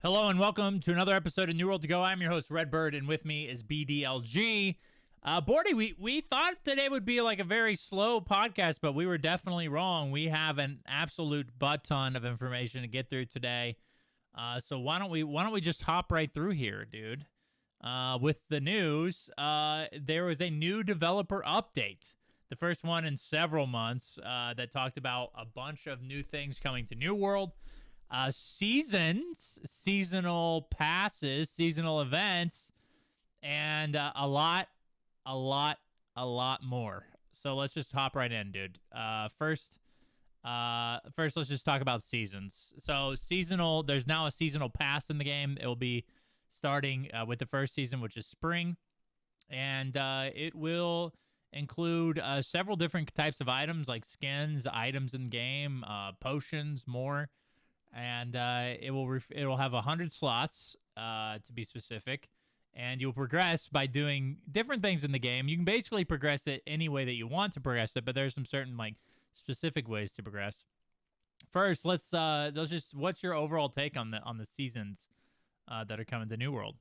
Hello and welcome to another episode of New World to Go. I'm your host, Redbird, and with me is BDLG. Bordy, we thought today would be like a very slow podcast, but we were definitely wrong. We have an absolute butt ton of information to get through today. So why don't we just hop right through here, dude? With the news, there was a new developer update, the first one in several months, that talked about a bunch of new things coming to New World. Seasons, seasonal passes, seasonal events, and a lot more. So let's just hop right in, dude. First, let's just talk about seasons. So seasonal, there's now a seasonal pass in the game. It will be starting with the first season, which is spring, and it will include several different types of items like skins, items in the game, potions, more. And it will have 100 slots, to be specific, and you'll progress by doing different things in the game. You can basically progress it any way that you want to progress it, but there's some certain like specific ways to progress. First, let's just what's your overall take on the seasons that are coming to New World?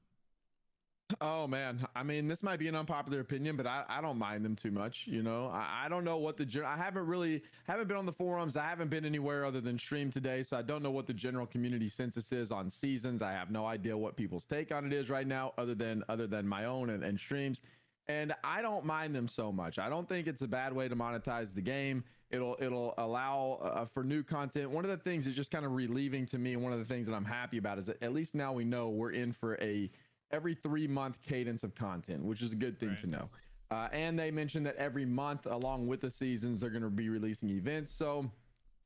Oh man, I mean, this might be an unpopular opinion, but I don't mind them too much. I don't know what I haven't been on the forums. I haven't been anywhere other than stream today, so I don't know what the general community census is on seasons. I have no idea what people's take on it is right now, other than my own and streams. And I don't mind them so much. I don't think it's a bad way to monetize the game. It'll allow for new content. One of the things is just kind of relieving to me. And one of the things that I'm happy about is that at least now we know we're in for a every 3-month cadence of content, which is a good thing to know. And they mentioned that every month, along with the seasons, they're going to be releasing events. So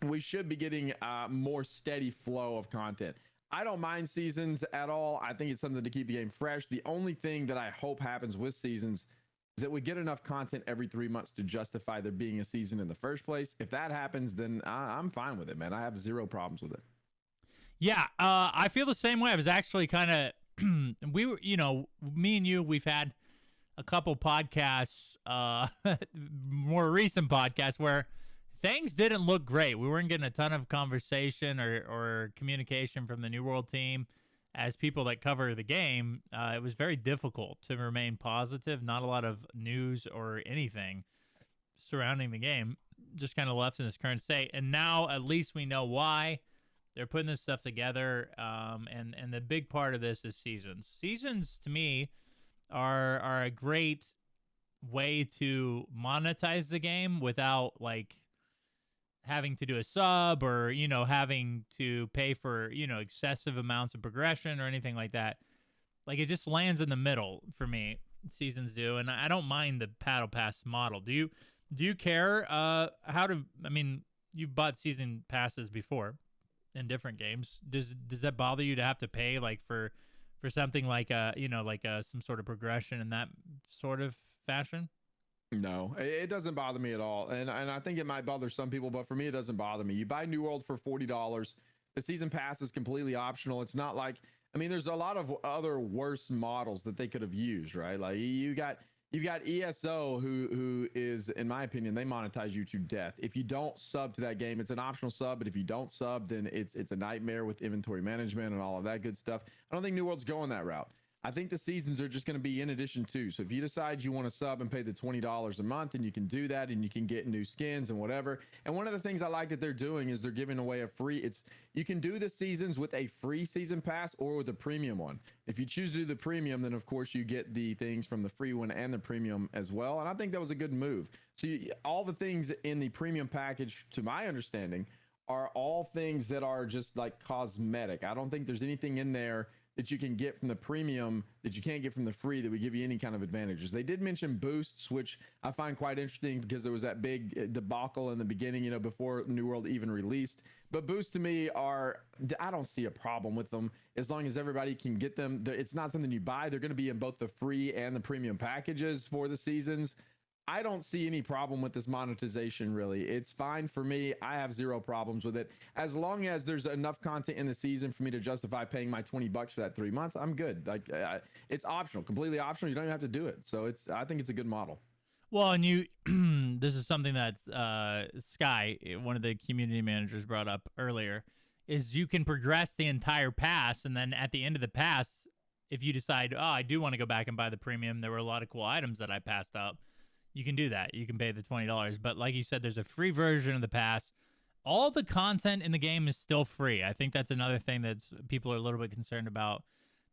we should be getting more steady flow of content. I don't mind seasons at all. I think it's something to keep the game fresh. The only thing that I hope happens with seasons is that we get enough content every 3 months to justify there being a season in the first place. If that happens, then I'm fine with it, man. I have zero problems with it. Yeah, I feel the same way. I was actually kind of we were, me and you, we've had a couple podcasts, more recent podcasts where things didn't look great. We weren't getting a ton of conversation or communication from the New World team as people that cover the game. It was very difficult to remain positive. Not a lot of news or anything surrounding the game, just kind of left in this current state. And now at least we know why they're putting this stuff together, and the big part of this is seasons. Seasons, to me, are a great way to monetize the game without, like, having to do a sub or, having to pay for, excessive amounts of progression or anything like that. Like, it just lands in the middle for me, seasons do, and I don't mind the Battle Pass model. Do you care you've bought season passes before in different games. Does that bother you to have to pay like for something like some sort of progression in that sort of fashion? No, it doesn't bother me at all. And I think it might bother some people, but for me, it doesn't bother me. You buy New World for $40. The season pass is completely optional. It's not like, there's a lot of other worse models that they could have used, right? Like you've got ESO who is, in my opinion, they monetize you to death. If you don't sub to that game, it's an optional sub, but if you don't sub, then it's a nightmare with inventory management and all of that good stuff. I don't think New World's going that route. I think the seasons are just going to be in addition to. So if you decide you want to sub and pay the $20 a month, and you can do that, and you can get new skins and whatever. And one of the things I like that they're doing is they're giving away a free. You can do the seasons with a free season pass or with a premium one. If you choose to do the premium, then of course you get the things from the free one and the premium as well. And I think that was a good move. So all the things in the premium package, to my understanding, are all things that are just like cosmetic. I don't think there's anything in there that you can get from the premium that you can't get from the free that would give you any kind of advantages. They did mention boosts, which I find quite interesting because there was that big debacle in the beginning, before New World even released. But boosts to me I don't see a problem with them as long as everybody can get them. It's not something you buy. They're going to be in both the free and the premium packages for the seasons. I don't see any problem with this monetization, really. It's fine for me. I have zero problems with it. As long as there's enough content in the season for me to justify paying my $20 for that 3 months, I'm good. Like, it's optional, completely optional. You don't even have to do it. So I think it's a good model. Well, and this is something that Sky, one of the community managers, brought up earlier. is you can progress the entire pass, and then at the end of the pass, if you decide, oh, I do want to go back and buy the premium, there were a lot of cool items that I passed up, you can do that. You can pay the $20. But like you said, there's a free version of the pass. All the content in the game is still free. I think that's another thing that people are a little bit concerned about.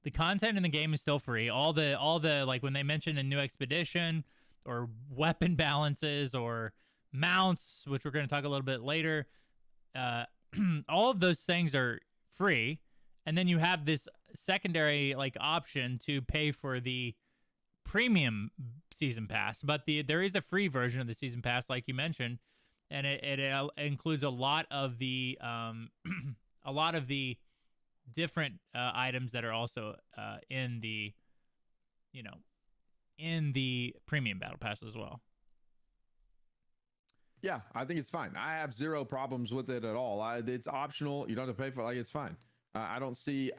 The content in the game is still free. All the like when they mention a new expedition or weapon balances or mounts, which we're going to talk a little bit later, all of those things are free. And then you have this secondary like option to pay for the premium season pass. But there is a free version of the season pass, like you mentioned, and it includes a lot of the a lot of the different items that are also in the in the premium battle pass as well. Yeah, I think it's fine. I have zero problems with it at all. It's optional. You don't have to pay for it. Like, it's fine. I don't see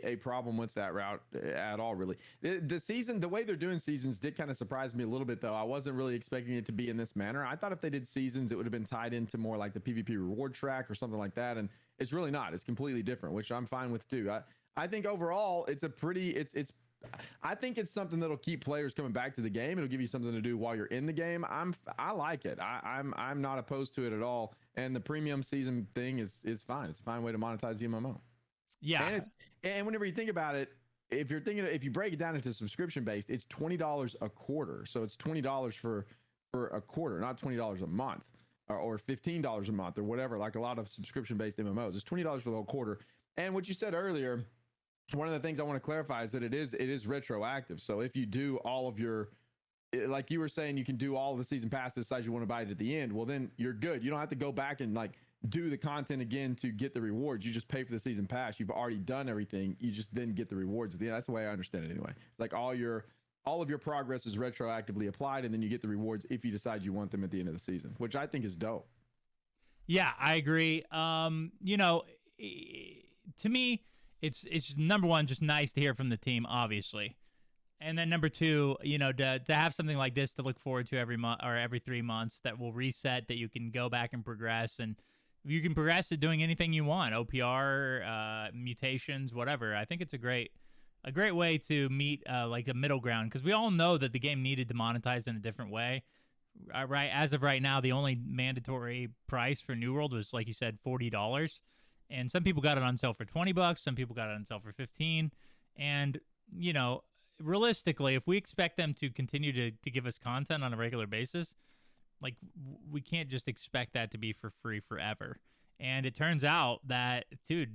a problem with that route at all, really. The season, the way they're doing seasons did kind of surprise me a little bit, though. I wasn't really expecting it to be in this manner. I thought if they did seasons, it would have been tied into more like the PvP reward track or something like that. And it's really not. It's completely different, which I'm fine with too. I think overall, it's a pretty, I think it's something that'll keep players coming back to the game. It'll give you something to do while you're in the game. I like it. I'm not opposed to it at all. And the premium season thing is fine. It's a fine way to monetize the MMO. Yeah. And whenever you think about it, if you break it down into subscription based, it's $20 a quarter. So it's $20 for a quarter, not $20 a month or $15 a month or whatever, like a lot of subscription based MMOs. It's $20 for the whole quarter. And what you said earlier, one of the things I want to clarify is that it is retroactive. So if you do all of your, like you were saying, you can do all of the season pass, decide you want to buy it at the end. Well, then you're good. You don't have to go back and like do the content again to get the rewards. You just pay for the season pass. You've already done everything. You just then get the rewards at the end. That's the way I understand it anyway. It's like all of your progress is retroactively applied, and then you get the rewards if you decide you want them at the end of the season, which I think is dope. Yeah, I agree. You know, to me, it's number one, just nice to hear from the team, obviously. And then number two, you know, to have something like this to look forward to every month or every 3 months that will reset, that you can go back and progress, and you can progress at doing anything you want, OPR, mutations, whatever. I think it's a great way to meet like a middle ground, because we all know that the game needed to monetize in a different way. Right, as of right now, the only mandatory price for New World was, like you said, $40, and some people got it on sale for $20. Some people got it on sale for $15, and you know, realistically, if we expect them to continue to give us content on a regular basis, like we can't just expect that to be for free forever. And it turns out that, dude,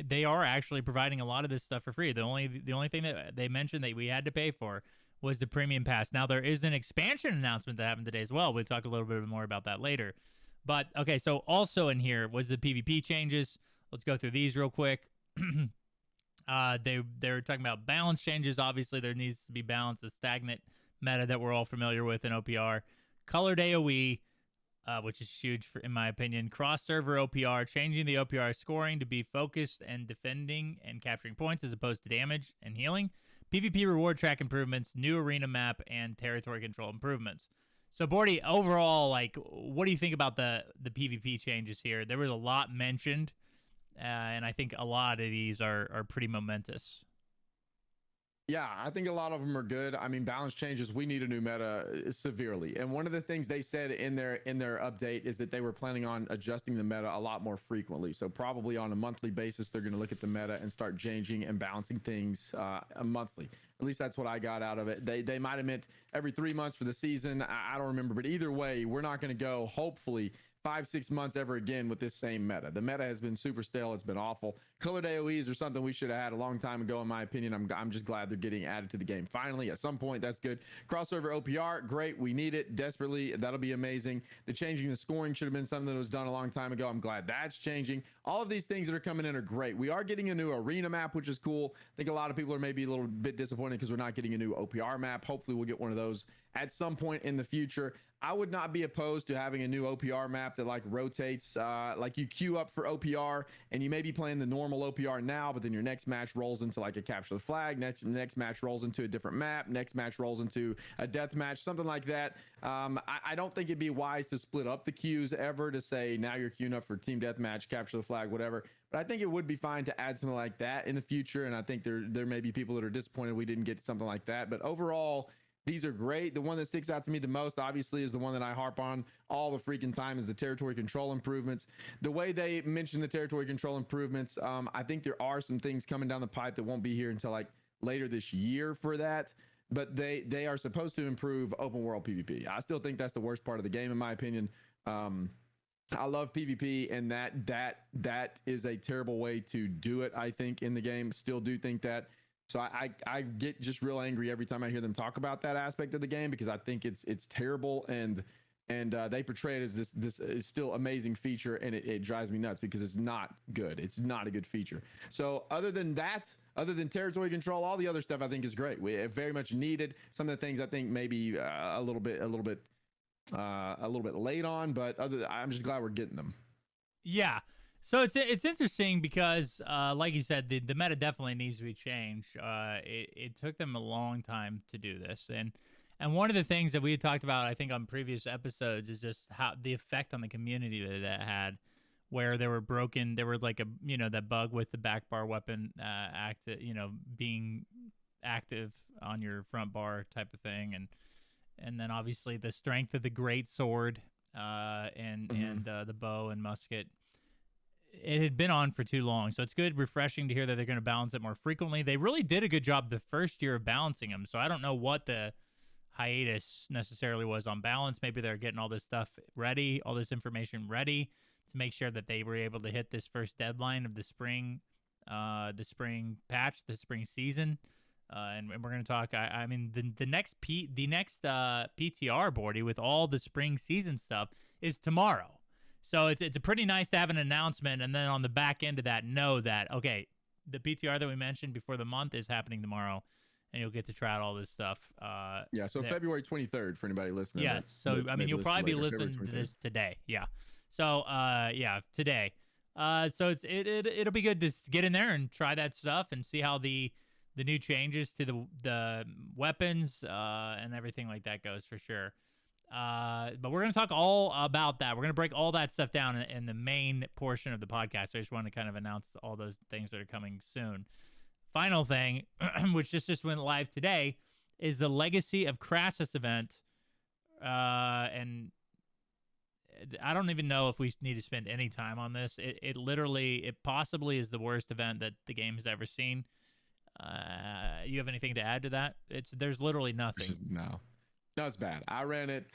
they are actually providing a lot of this stuff for free. The only thing that they mentioned that we had to pay for was the premium pass. Now there is an expansion announcement that happened today as well. We'll talk a little bit more about that later. But okay, so also in here was the PvP changes. Let's go through these real quick. They're talking about balance changes. Obviously, there needs to be balance, the stagnant meta that we're all familiar with in OPR. Colored AoE, which is huge in my opinion. Cross-server OPR, changing the OPR scoring to be focused and defending and capturing points as opposed to damage and healing. PvP reward track improvements, new arena map, and territory control improvements. So, Bordy, overall, like, what do you think about the PvP changes here? There was a lot mentioned. And I think a lot of these are pretty momentous. Yeah, I think a lot of them are good. I mean, balance changes, we need a new meta severely. And one of the things they said in their update is that they were planning on adjusting the meta a lot more frequently. So probably on a monthly basis, they're going to look at the meta and start changing and balancing things monthly. At least that's what I got out of it. They might have meant every 3 months for the season. I don't remember. But either way, we're not going to go, hopefully, 5-6 months ever again with this same meta. The meta has been super stale. It's been awful. Colored AoEs are something we should have had a long time ago, in my opinion. I'm just glad they're getting added to the game finally at some point. That's good. Crossover OPR, great. We need it desperately. That'll be amazing. The changing the scoring should have been something that was done a long time ago. I'm glad that's changing. All of these things that are coming in are great. We are getting a new arena map, which is cool. I think a lot of people are maybe a little bit disappointed because we're not getting a new OPR map. Hopefully we'll get one of those at some point in the future. I would not be opposed to having a new OPR map that like rotates, like you queue up for OPR and you may be playing the normal normal OPR now, but then your next match rolls into like a capture the flag. Next match rolls into a different map. Next match rolls into a death match, something like that. I don't think it'd be wise to split up the queues ever to say now you're queuing up for team deathmatch, capture the flag, whatever. But I think it would be fine to add something like that in the future. And I think there may be people that are disappointed we didn't get something like that. But overall, these are great. The one that sticks out to me the most, obviously, is the one that I harp on all the freaking time, is the territory control improvements. The way they mention the territory control improvements, I think there are some things coming down the pipe that won't be here until like later this year for that. But they are supposed to improve open world PvP. I still think that's the worst part of the game, in my opinion. I love PvP, and that is a terrible way to do it, I think, in the game. Still do think that. So I get just real angry every time I hear them talk about that aspect of the game, because I think it's terrible, and they portray it as this is still amazing feature, and it drives me nuts because it's not good. It's not a good feature. So other than that, other than territory control, all the other stuff I think is great. We very much needed. Some of the things I think maybe a little bit late on, but I'm just glad we're getting them. Yeah. So it's interesting because, like you said, the meta definitely needs to be changed. It took them a long time to do this, and one of the things that we had talked about, I think, on previous episodes, is just how the effect on the community that had, where there were like that bug with the back bar weapon being active on your front bar type of thing, and then obviously the strength of the great sword, and the bow and musket. It had been on for too long, so it's refreshing to hear that they're going to balance it more frequently. They really did a good job the first year of balancing them, so I don't know what the hiatus necessarily was on balance. Maybe they're getting all this stuff ready, all this information ready, to make sure that they were able to hit this first deadline of the spring patch, the spring season. And we're going to talk. I mean, the next PTR boardy with all the spring season stuff is tomorrow. So it's pretty nice to have an announcement, and then on the back end of that, know that, okay, the PTR that we mentioned before the month is happening tomorrow, and you'll get to try out all this stuff. So February 23rd for anybody listening. Yes. So, I mean, you'll probably be listening to this today. Yeah. So, today. So it'll be good to get in there and try that stuff and see how the new changes to the weapons and everything like that goes, for sure. But we're going to talk all about that. We're going to break all that stuff down in the main portion of the podcast. So I just want to kind of announce all those things that are coming soon. Final thing, which just went live today, is the Legacy of Crassus event. And I don't even know if we need to spend any time on this. It possibly is the worst event that the game has ever seen. You have anything to add to that? There's literally nothing. No, it's bad. I ran it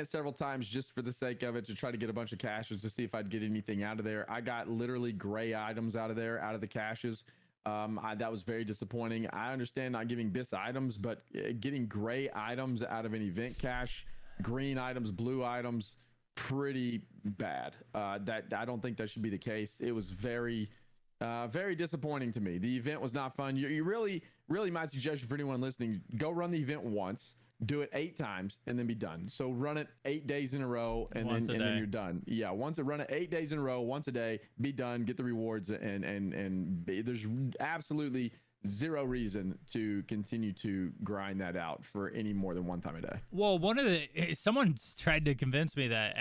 several times just for the sake of it, to try to get a bunch of caches to see if I'd get anything out of there. I got literally gray items out of the caches. That was very disappointing. I understand not giving BIS items, but getting gray items out of an event cache, green items, blue items, pretty bad. That I don't think that should be the case. It was very disappointing to me. The event was not fun. You really my suggestion for anyone listening: go run the event once. Do it 8 times and then be done. So run it 8 days in a row, and then you're done. Yeah, run it 8 days in a row, once a day, be done, get the rewards, and there's absolutely zero reason to continue to grind that out for any more than one time a day. Well, someone tried to convince me that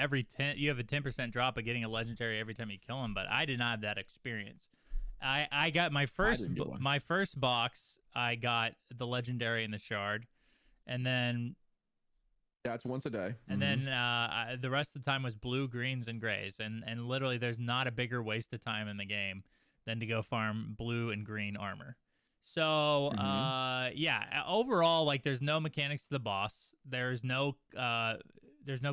you have a 10% drop of getting a legendary every time you kill him, but I did not have that experience. I got my first box. I got the legendary and the shard. And then it's once a day. And then the rest of the time was blue, greens, and grays. And literally there's not a bigger waste of time in the game than to go farm blue and green armor. So, overall, like, there's no mechanics to the boss. There's no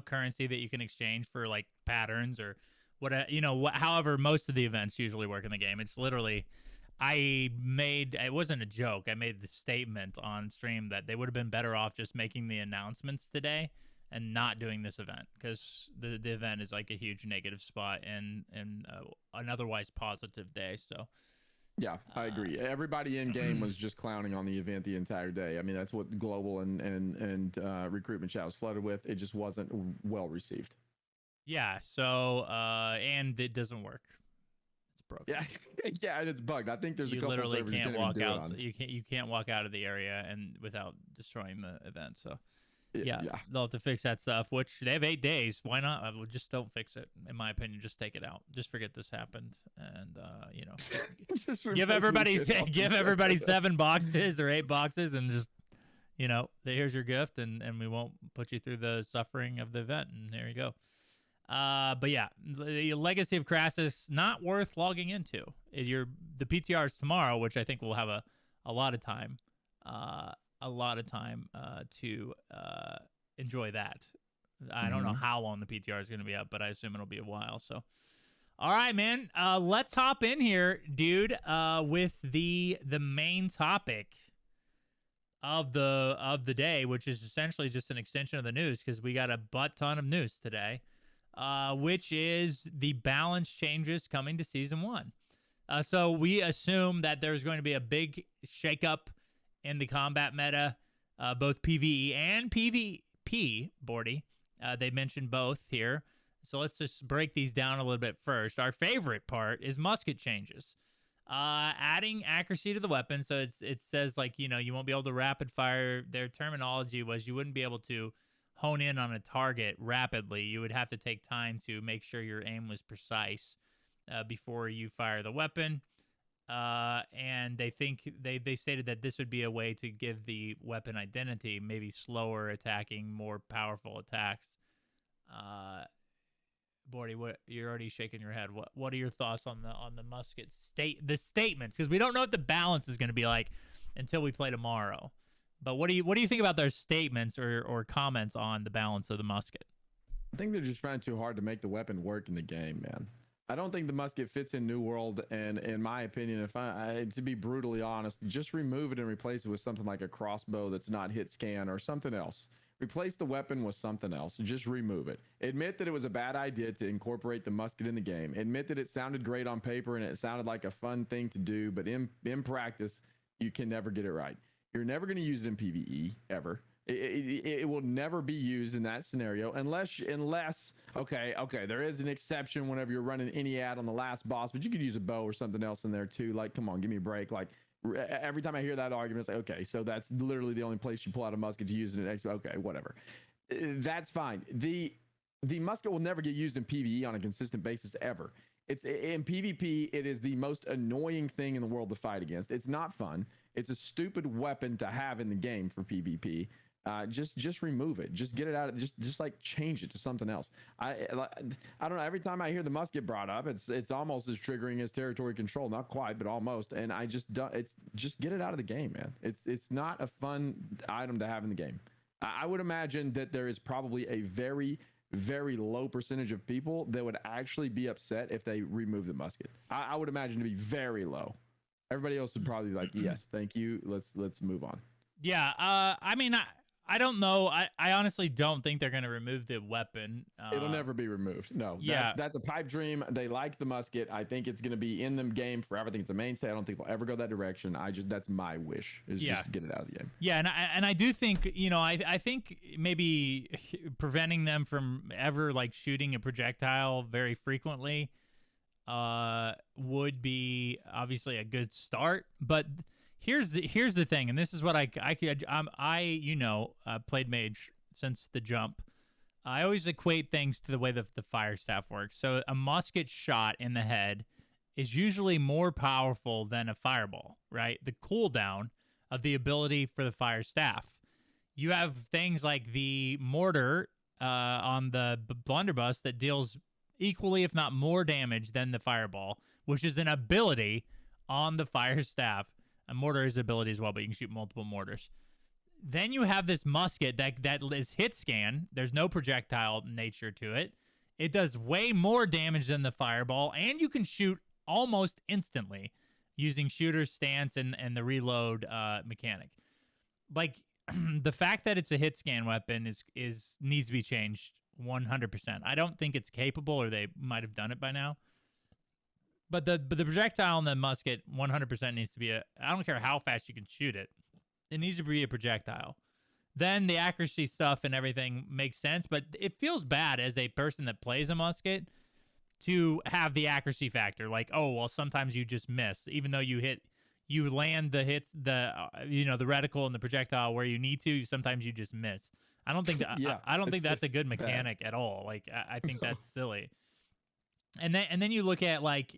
currency that you can exchange for, like, patterns or however most of the events usually work in the game. It's literally... it wasn't a joke. I made the statement on stream that they would have been better off just making the announcements today and not doing this event, because the event is like a huge negative spot and an otherwise positive day. So yeah, I agree. Everybody in game was just clowning on the event the entire day. I mean, that's what global and recruitment chat was flooded with. It just wasn't well received. Yeah. So and it doesn't work. broken. Yeah, yeah, and it's bugged. I think there's a You couple literally servers you can't can't walk even do it out. on. You can't walk out of the area and without destroying the event. So Yeah. they'll have to fix that stuff. Which they have 8 days. Why not? I would just don't fix it. In my opinion, just take it out. Just forget this happened, and you know, Just give replace everybody the shit off the everybody server. 7 boxes or 8 boxes, and just here's your gift, and we won't put you through the suffering of the event. And there you go. But yeah, the legacy of Crassus, not worth logging into. The PTR is tomorrow, which I think we'll have a lot of time, to enjoy that. I don't know how long the PTR is going to be up, but I assume it'll be a while. So, all right, man. Let's hop in here, dude. With the main topic of the day, which is essentially just an extension of the news, because we got a butt ton of news today. Which is the balance changes coming to Season 1. So we assume that there's going to be a big shakeup in the combat meta, both PvE and PvP, Bordy. They mentioned both here. So let's just break these down a little bit first. Our favorite part is musket changes. Adding accuracy to the weapon. So it says, like, you won't be able to rapid fire. Their terminology was you wouldn't be able to hone in on a target rapidly. You would have to take time to make sure your aim was precise before you fire the weapon. And they think they stated that this would be a way to give the weapon identity, maybe slower attacking, more powerful attacks. Bordy, you're already shaking your head. What are your thoughts on the musket statements? Because we don't know what the balance is going to be like until we play tomorrow. But what do you think about their statements or comments on the balance of the musket? I think they're just trying too hard to make the weapon work in the game, man. I don't think the musket fits in New World, and in my opinion, if I to be brutally honest, just remove it and replace it with something like a crossbow that's not hit scan or something else. Replace the weapon with something else. Just remove it. Admit that it was a bad idea to incorporate the musket in the game. Admit that it sounded great on paper and it sounded like a fun thing to do, but in practice, you can never get it right. You're never going to use it in PvE ever. It will never be used in that scenario unless okay, there is an exception whenever you're running any ad on the last boss, but you could use a bow or something else in there too. Like, come on, give me a break. Like, every time I hear that argument, it's like, okay, so that's literally the only place you pull out a musket to use it in X. Okay, whatever. That's fine. The musket will never get used in PvE on a consistent basis ever. It's in PvP. It is the most annoying thing in the world to fight against. It's not fun. It's a stupid weapon to have in the game for PvP. Just remove it. Just get it out. Just like change it to something else. I don't know. Every time I hear the musket brought up, it's almost as triggering as territory control. Not quite, but almost. And I just don't. It's just get it out of the game, man. It's not a fun item to have in the game. I would imagine that there is probably a very, very low percentage of people that would actually be upset if they remove the musket. I would imagine to be very low. Everybody else would probably be like, yes, thank you. Let's move on. Yeah. I mean, I don't know. I honestly don't think they're going to remove the weapon. It'll never be removed. No. Yeah. That's a pipe dream. They like the musket. I think it's going to be in the game forever. I think it's a mainstay. I don't think they'll ever go that direction. That's my wish is just to get it out of the game. Yeah. And I do think, I think maybe preventing them from ever like shooting a projectile very frequently would be obviously a good start, but here's the thing, and this is what I played mage since the jump. I always equate things to the way that the fire staff works. So a musket shot in the head is usually more powerful than a fireball, right? The cooldown of the ability for the fire staff. You have things like the mortar on the blunderbuss that deals equally, if not more damage than the fireball, which is an ability on the fire staff. A mortar is ability as well, but you can shoot multiple mortars. Then you have this musket that is hit scan. There's no projectile nature to it. It does way more damage than the fireball, and you can shoot almost instantly using shooter stance and the reload mechanic. Like, the fact that it's a hit scan weapon is needs to be changed 100%. I don't think it's capable, or they might have done it by now. But the projectile in the musket 100% needs to be I don't care how fast you can shoot it. It needs to be a projectile. Then the accuracy stuff and everything makes sense, but it feels bad as a person that plays a musket to have the accuracy factor. Like, oh, well, sometimes you just miss, even though you land the hits, the the reticle and the projectile where you need to. Sometimes you just miss. I don't think that. Yeah, I don't think that's a good bad. mechanic at all. Like, I think that's silly. And then you look at, like,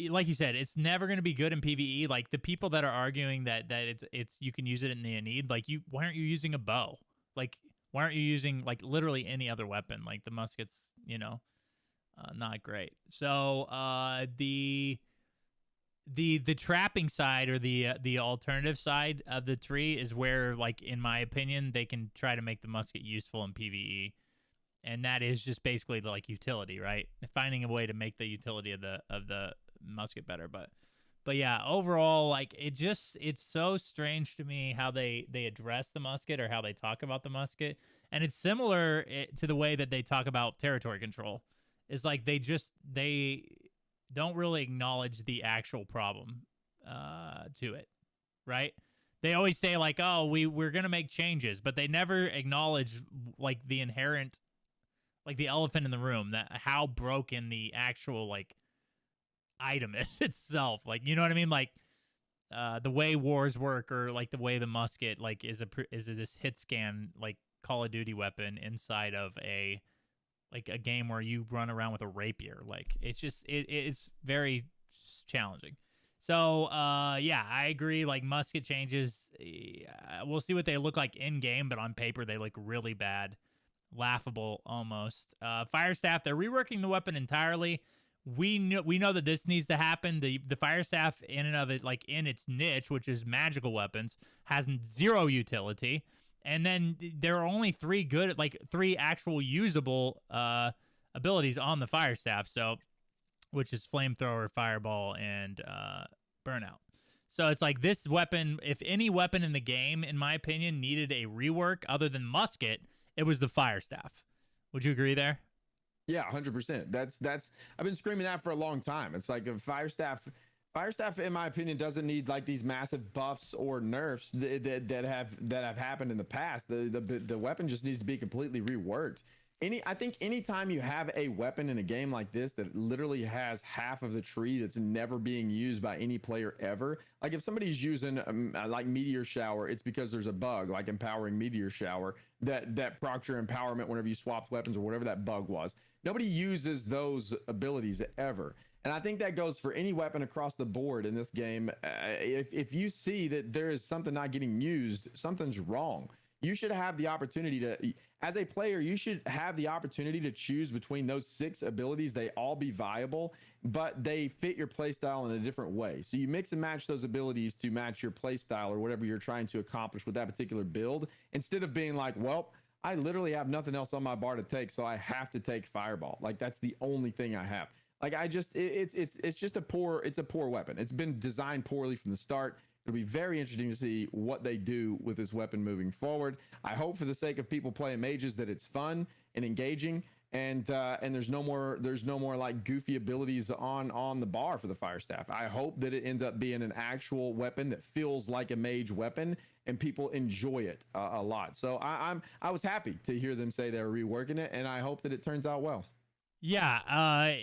like you said, it's never going to be good in PvE. Like, the people that are arguing that it's you can use it in the need, like, why aren't you using a bow? Like, why aren't you using, like, literally any other weapon? Like, the musket's not great. So the trapping side, or the alternative side of the tree, is where, like, in my opinion, they can try to make the musket useful in PvE. And that is just basically the, like, utility, right? Finding a way to make the utility of the musket better. But yeah, overall, like, it's so strange to me how they address the musket, or how they talk about the musket. And it's similar to the way that they talk about territory control. It's like they don't really acknowledge the actual problem to it, right? They always say, like, oh, we're going to make changes, but they never acknowledge, like, the inherent, like, the elephant in the room, that how broken the actual, like, item is itself. Like, you know what I mean? Like, the way wars work, or, like, the way the musket, like, is this hit scan, like, Call of Duty weapon inside of a game where you run around with a rapier. Like, it's just it's very challenging. So yeah, I agree. Like, musket changes, we'll see what they look like in game, but on paper they look really bad. Laughable almost. Fire staff, they're reworking the weapon entirely. We know that this needs to happen. The fire staff, in and of it, like, in its niche, which is magical weapons, has zero utility. And then there are only three actual usable abilities on the fire staff, so, which is flamethrower, fireball, and burnout. So it's like, this weapon, if any weapon in the game, in my opinion, needed a rework other than musket, it was the fire staff. Would you agree there? Yeah, 100%. That's I've been screaming that for a long time. It's like a fire staff, in my opinion, doesn't need, like, these massive buffs or nerfs that have happened in the past. The weapon just needs to be completely reworked. I think anytime you have a weapon in a game like this that literally has half of the tree that's never being used by any player ever, like, if somebody's using like Meteor Shower, it's because there's a bug, like Empowering Meteor Shower, that procs your empowerment whenever you swapped weapons, or whatever that bug was. Nobody uses those abilities ever. And I think that goes for any weapon across the board in this game. If you see that there is something not getting used, something's wrong. You should have the opportunity to, as a player, you should have the opportunity to choose between those 6 abilities. They all be viable, but they fit your playstyle in a different way. So you mix and match those abilities to match your playstyle, or whatever you're trying to accomplish with that particular build, instead of being like, well, I literally have nothing else on my bar to take, so I have to take Fireball. Like, that's the only thing I have. Like, it's just a poor weapon. It's been designed poorly from the start. It'll be very interesting to see what they do with this weapon moving forward. I hope, for the sake of people playing mages, that it's fun and engaging, and there's no more like goofy abilities on the bar for the fire staff. I hope that it ends up being an actual weapon that feels like a mage weapon, and people enjoy it a lot. So I was happy to hear them say they're reworking it, and I hope that it turns out well. Yeah,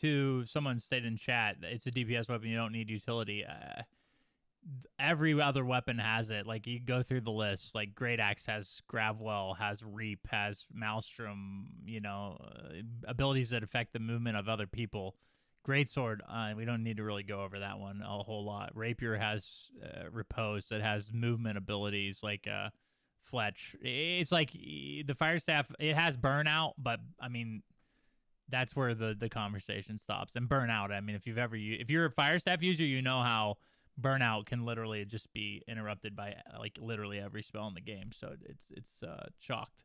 to someone stated in chat, it's a DPS weapon, you don't need utility. Every other weapon has it. Like, you go through the list, like, Great Axe has Gravwell, has Reap, has Maelstrom, abilities that affect the movement of other people. Greatsword, we don't need to really go over that one a whole lot. Rapier has Repose, that has movement abilities, like Fletch. It's like the fire staff, it has burnout, but I mean, that's where the conversation stops. And burnout, I mean, if you're a fire staff user, you know how burnout can literally just be interrupted by, like, literally every spell in the game. So it's chalked.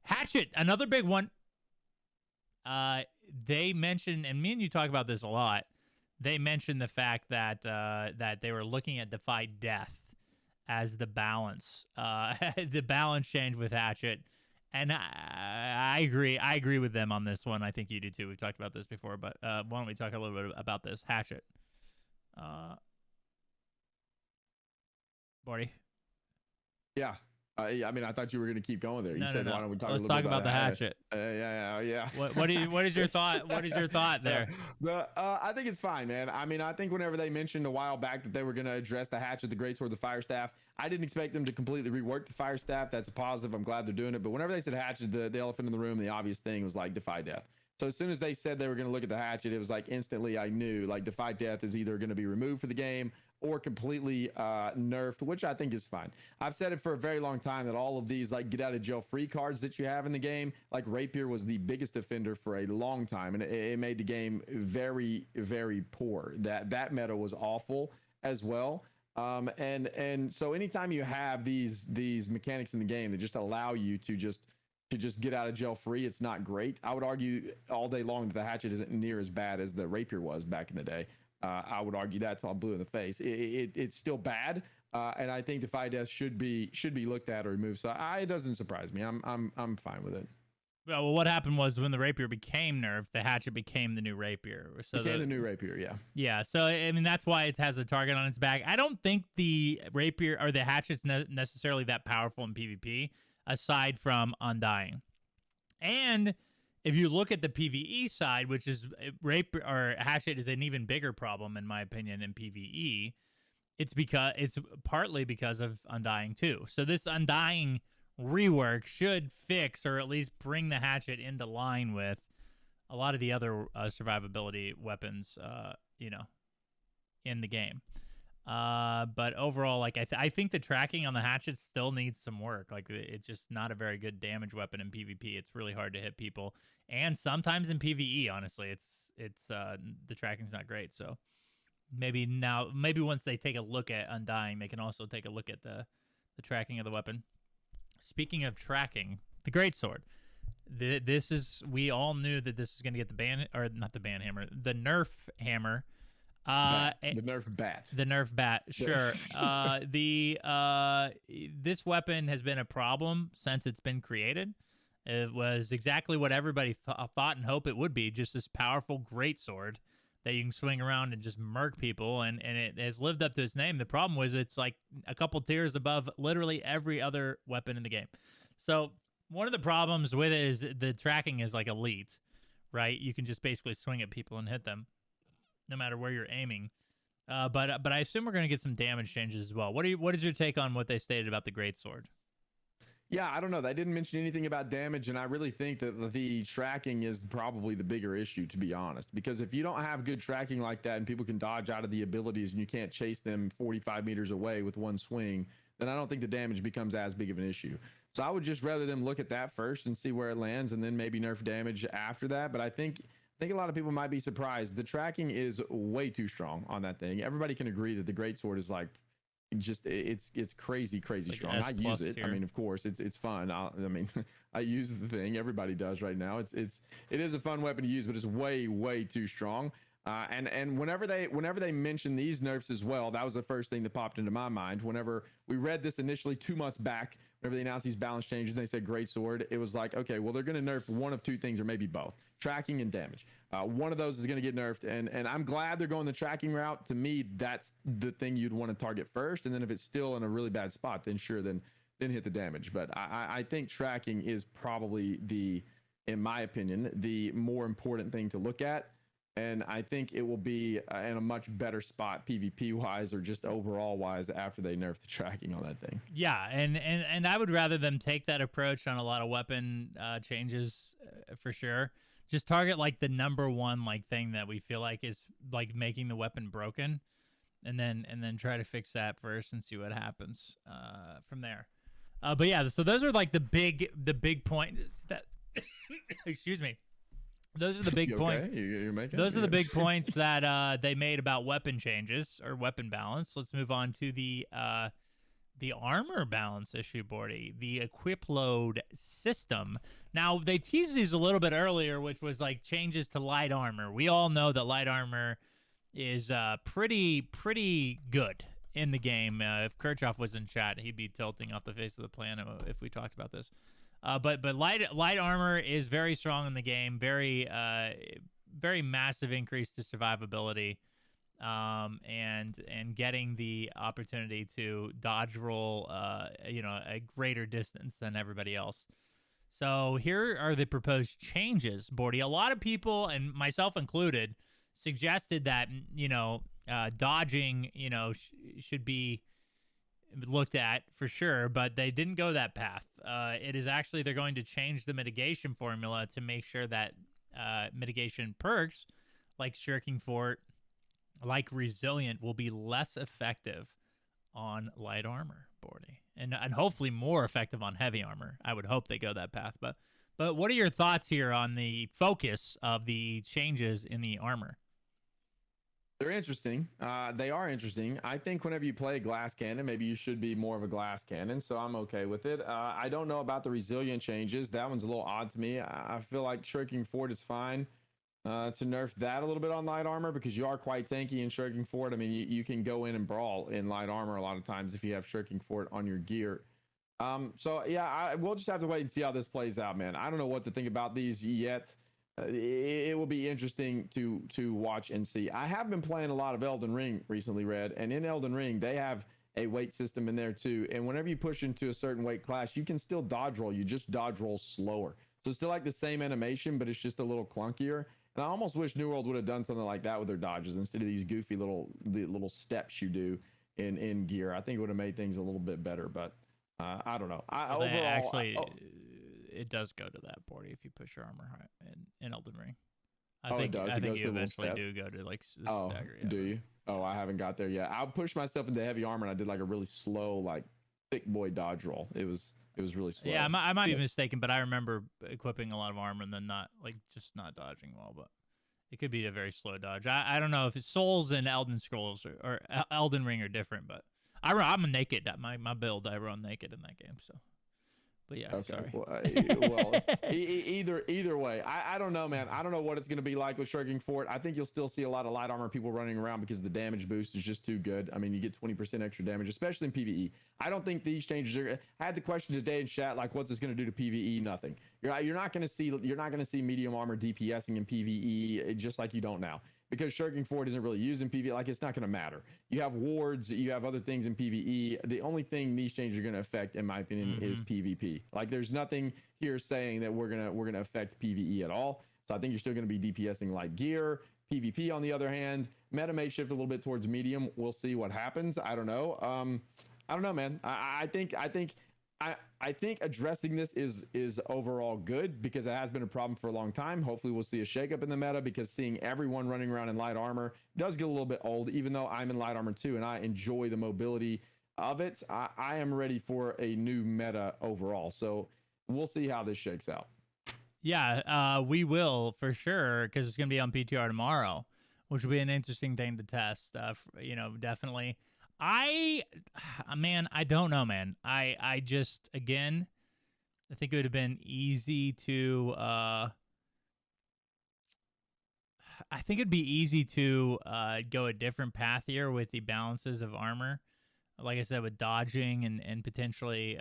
Hatchet, another big one. They mentioned, and me and you talk about this a lot, they mentioned the fact that that they were looking at Defy Death as the balance change with Hatchet. And I agree. I agree with them on this one. I think you do too. We've talked about this before, but why don't we talk a little bit about this Hatchet? Barty? Yeah. I mean, I thought you were going to keep going there. You No, said, no, why no. don't we talk Let's a little talk bit about the hatchet. Yeah. What is your thought? What is your thought there? I think it's fine, man. I mean, I think whenever they mentioned a while back that they were going to address the hatchet, the greatsword, the fire staff, I didn't expect them to completely rework the fire staff. That's a positive. I'm glad they're doing it. But whenever they said hatchet, the elephant in the room, the obvious thing was like defy death. So as soon as they said they were going to look at the hatchet, it was like instantly I knew like defy death is either going to be removed for the game or completely nerfed, which I think is fine. I've said it for a very long time that all of these like get out of jail free cards that you have in the game, like Rapier was the biggest offender for a long time, and it made the game very, very poor. That meta was awful as well. And so anytime you have these mechanics in the game that just allow you to just get out of jail free, it's not great. I would argue all day long that the hatchet isn't near as bad as the Rapier was back in the day. I would argue that till I'm blue in the face. It's still bad, and I think defy death should be looked at or removed. So it doesn't surprise me. I'm fine with it. Well, what happened was when the Rapier became nerfed, the hatchet became the new Rapier. So became the new Rapier, yeah. Yeah, so I mean that's why it has a target on its back. I don't think the Rapier or the hatchet's necessarily that powerful in PvP, aside from Undying. And if you look at the PvE side, which is Rapier or hatchet is an even bigger problem in my opinion in PvE, it's partly because of Undying too. So this Undying rework should fix or at least bring the hatchet into line with a lot of the other survivability weapons, in the game. But overall, like I think the tracking on the hatchet still needs some work. Like it's just not a very good damage weapon in PvP. It's really hard to hit people, and sometimes in PvE, honestly, it's the tracking's not great. So maybe once they take a look at Undying, they can also take a look at the tracking of the weapon. Speaking of tracking, the greatsword. We all knew that this is going to get the nerf hammer. The nerf bat. The nerf bat, sure. This weapon has been a problem since it's been created. It was exactly what everybody thought and hoped it would be, just this powerful greatsword that you can swing around and just murk people, and it has lived up to its name. The problem was it's like a couple tiers above literally every other weapon in the game. So one of the problems with it is the tracking is like elite, right? You can just basically swing at people and hit them no matter where you're aiming. But I assume we're going to get some damage changes as well. What is your take on what they stated about the greatsword? Yeah, I don't know. They didn't mention anything about damage, and I really think that the tracking is probably the bigger issue, to be honest. Because if you don't have good tracking like that and people can dodge out of the abilities and you can't chase them 45 meters away with one swing, then I don't think the damage becomes as big of an issue. So I would just rather them look at that first and see where it lands and then maybe nerf damage after that. But I think a lot of people might be surprised. The tracking is way too strong on that thing. Everybody can agree that the greatsword is like it's crazy like strong. I use it. Tier. I mean, of course, it's fun. I use the thing. Everybody does right now. It is a fun weapon to use, but it's way too strong. And whenever they mention these nerfs as well, that was the first thing that popped into my mind. Whenever we read this initially 2 months back, whenever they announced these balance changes, and they said greatsword, it was like, okay, well, they're going to nerf one of two things or maybe both: tracking and damage. One of those is going to get nerfed, and I'm glad they're going the tracking route. To me, that's the thing you'd want to target first, and then if it's still in a really bad spot, then sure, then hit the damage. But I think tracking is probably in my opinion, the more important thing to look at. And I think it will be in a much better spot PvP wise or just overall wise after they nerf the tracking on that thing. Yeah, and I would rather them take that approach on a lot of weapon changes for sure. Just target like the number one like thing that we feel like is like making the weapon broken, and then try to fix that first and see what happens from there. But yeah, so those are like the big points that excuse me. Those are the big points. You're making. Those are the big points that they made about weapon changes or weapon balance. Let's move on to the armor balance issue, Bordy. The equip load system. Now they teased these a little bit earlier, which was like changes to light armor. We all know that light armor is pretty good in the game. If Kirchhoff was in chat, he'd be tilting off the face of the planet if we talked about this. But light armor is very strong in the game. Very massive increase to survivability. And and getting the opportunity to dodge roll, a greater distance than everybody else. So here are the proposed changes, Bordy. A lot of people, and myself included, suggested that, dodging, should be looked at for sure, but they didn't go that path. It is actually, they're going to change the mitigation formula to make sure that mitigation perks like Shirking Fort, like Resilient, will be less effective on light armor, Bordy, and hopefully more effective on heavy armor. I would hope they go that path. But what are your thoughts here on the focus of the changes in the armor? They're interesting. They are interesting. I think whenever you play glass cannon, maybe you should be more of a glass cannon, so I'm okay with it. I don't know about the resilient changes. That one's a little odd to me. I feel like Shirking Fort is fine to nerf that a little bit on light armor, because you are quite tanky in Shirking Fort. I mean, you can go in and brawl in light armor a lot of times if you have Shirking Fort on your gear. So yeah, we'll just have to wait and see how this plays out, man. I don't know what to think about these yet. It will be interesting to watch and see. I have been playing a lot of Elden Ring recently, Red, and in Elden Ring they have a weight system in there too. And whenever you push into a certain weight class, you can still dodge roll. You just dodge roll slower. So it's still like the same animation, but it's just a little clunkier. And I almost wish New World would have done something like that with their dodges instead of these goofy little steps you do in gear. I think it would have made things a little bit better, but I don't know. It does go to that, Bordy, if you push your armor high in Elden Ring. I think you eventually do go to like stagger. Yeah. Do you? Oh, I haven't got there yet. I'll push myself into heavy armor, and I did like a really slow, like thick boy dodge roll. It was really slow. Yeah, I might be mistaken, but I remember equipping a lot of armor and then not dodging well. But it could be a very slow dodge. I don't know if it's Souls and Elden Scrolls or Elden Ring are different, but I'm a naked. My build, I run naked in that game, so. But yeah, okay. Sorry. Well, either way, I don't know, man. I don't know what it's going to be like with Shirking Fort. I think you'll still see a lot of light armor people running around because the damage boost is just too good. I mean, you get 20% extra damage, especially in PvE. I don't think these changes are. I had the question today in chat, like, what's this going to do to PvE? Nothing. You're not going to see medium armor DPSing in PvE just like you don't now. Because Shirking Fort isn't really used in PvE, like it's not going to matter. You have wards, you have other things in PvE. The only thing these changes are going to affect, in my opinion, is PvP. Like there's nothing here saying that we're gonna affect PvE at all. So I think you're still going to be DPSing light gear. PvP, on the other hand, meta may shift a little bit towards medium. We'll see what happens. I don't know. I don't know, man. I think addressing this is overall good because it has been a problem for a long time. Hopefully we'll see a shakeup in the meta, because seeing everyone running around in light armor does get a little bit old, even though I'm in light armor too and I enjoy the mobility of it. I am ready for a new meta overall. So we'll see how this shakes out. Yeah, we will for sure, because it's going to be on PTR tomorrow, which will be an interesting thing to test. Definitely. I don't know, man. I just, again, I think it would have been easy to, I think it'd be easy to go a different path here with the balances of armor. Like I said, with dodging and potentially,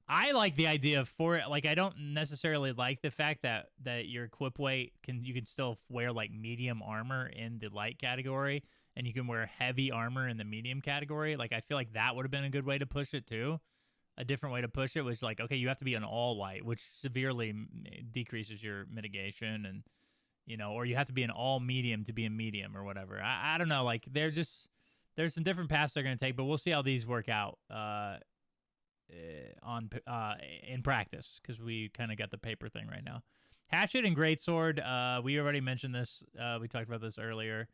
I like the idea of I don't necessarily like the fact that your equip weight you can still wear like medium armor in the light category, and you can wear heavy armor in the medium category. Like, I feel like that would have been a good way to push it too. A different way to push it was like, okay, you have to be an all light, which severely decreases your mitigation, and or you have to be an all medium to be a medium or whatever. I don't know. Like, there's some different paths they're going to take, but we'll see how these work out in practice, because we kind of got the paper thing right now. Hatchet and Greatsword, we already mentioned this. We talked about this earlier.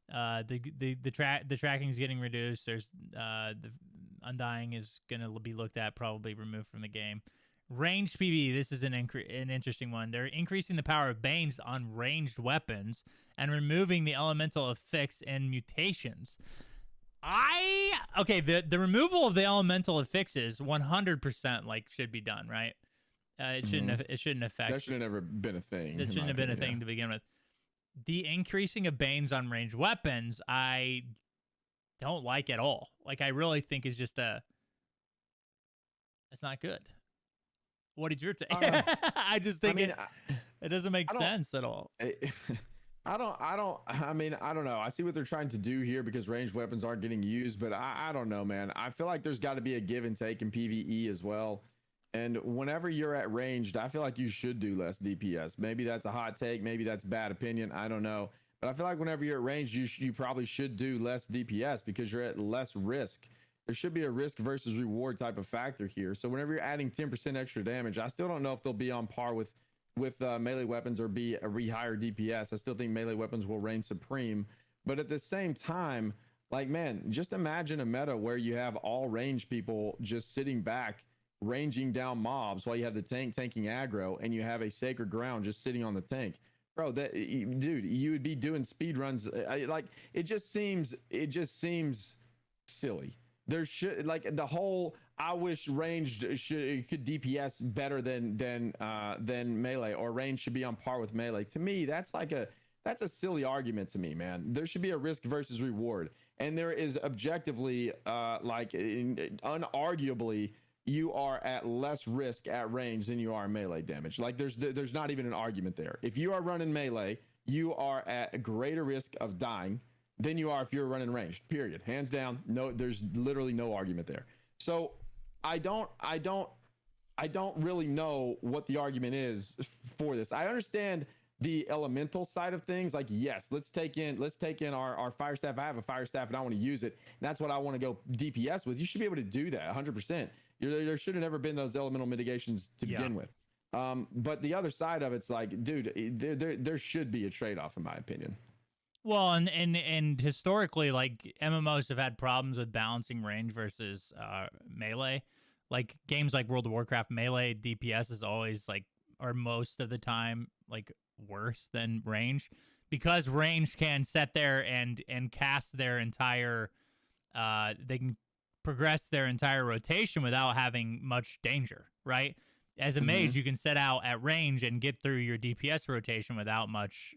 The tracking is getting reduced. There's the Undying is going to be looked at, probably removed from the game. Ranged PvE, this is an interesting one. They're increasing the power of Banes on ranged weapons and removing the elemental affix and mutations. The removal of the elemental affixes 100% like should be done, right? It shouldn't affect. That should have never been a thing. That shouldn't have been a thing to begin with. The increasing of Banes on ranged weapons, I don't like at all. Like, I really think is just it's not good. What did your take? I just think it doesn't make sense at all. I mean, I don't know. I see what they're trying to do here because ranged weapons aren't getting used, but I don't know, man. I feel like there's got to be a give and take in PvE as well. And whenever you're at ranged, I feel like you should do less DPS. Maybe that's a hot take. Maybe that's bad opinion. I don't know. But I feel like whenever you're at ranged, you probably should do less DPS because you're at less risk. There should be a risk versus reward type of factor here. So whenever you're adding 10% extra damage, I still don't know if they'll be on par with melee weapons or be a higher DPS. I still think melee weapons will reign supreme. But at the same time, like, man, just imagine a meta where you have all range people just sitting back, ranging down mobs while you have the tank tanking aggro, and you have a sacred ground just sitting on the tank. Bro, that dude, you would be doing speed runs. Like, it just seems silly. There should, like, the whole I wish ranged could DPS better than melee, or range should be on par with melee. To me, that's a silly argument to me, man. There should be a risk versus reward, and there is objectively, unarguably, you are at less risk at range than you are melee damage. Like, there's not even an argument there. If you are running melee, you are at a greater risk of dying than you are if you're running ranged, period. Hands down. No, there's literally no argument there. So I don't really know what the argument is for this. I understand the elemental side of things. Like, yes, let's take in our fire staff. I have a fire staff and I want to use it, and that's what I want to go DPS with. You should be able to do that 100%. There should have never been those elemental mitigations to begin with. But the other side of it's like, dude, there should be a trade-off, in my opinion. Well, and historically, like, MMOs have had problems with balancing range versus melee. Like, games like World of Warcraft, melee DPS is always, like, or most of the time, like, worse than range, because range can sit there and cast their entire they can progress their entire rotation without having much danger, right? As a mage, you can set out at range and get through your DPS rotation without much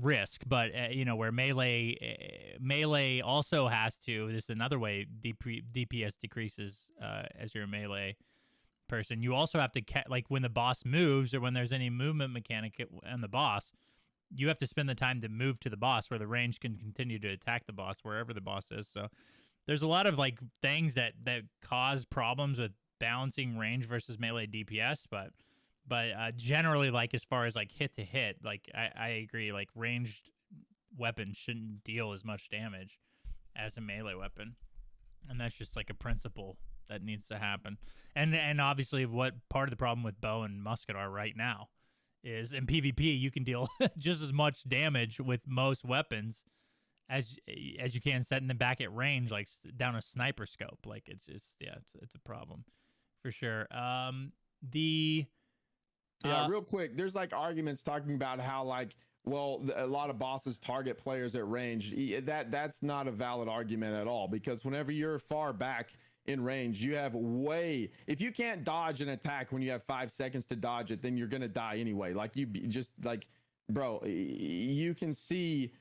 risk. But where melee also has to, this is another way DPS decreases as you're a melee person. You also have to like, when the boss moves, or when there's any movement mechanic on the boss, you have to spend the time to move to the boss, where the range can continue to attack the boss wherever the boss is. So there's a lot of, like, things that cause problems with balancing range versus melee DPS, but generally, like, as far as, like, hit to hit, like, I agree, like, ranged weapons shouldn't deal as much damage as a melee weapon, and that's just, like, a principle that needs to happen. And obviously, what part of the problem with bow and musket are right now is, in PvP, you can deal just as much damage with most weapons as you can setting them back at range, like down a sniper scope. Like, it's just, it's a problem for sure. Real quick, there's, like, arguments talking about how, like, well, a lot of bosses target players at range. That's not a valid argument at all, because whenever you're far back in range, you have if you can't dodge an attack when you have 5 seconds to dodge it, then you're gonna die anyway. Like, you just, like, bro, you can see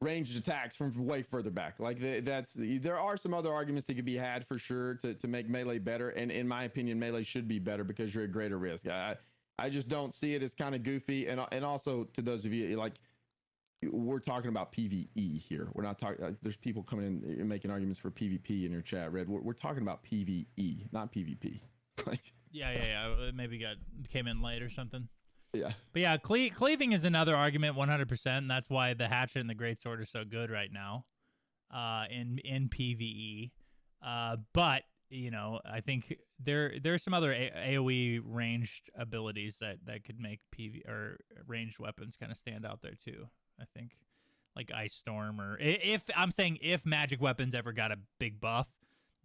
ranged attacks from way further back. Like, there are some other arguments that could be had for sure to make melee better, and in my opinion, melee should be better because you're at greater risk. I just don't see it as kind of goofy. And also, to those of you, like, we're talking about PvE here. We're not talking, there's people coming in and making arguments for PvP in your chat, Red. We're talking about PvE, not PvP. Like, yeah. Maybe came in late or something. Yeah. But yeah, cleaving is another argument, 100%. And that's why the hatchet and the greatsword are so good right now in PvE. But, I think there's some other AoE ranged abilities that could make PvE or ranged weapons kind of stand out there too. I think, like Ice Storm, or if magic weapons ever got a big buff,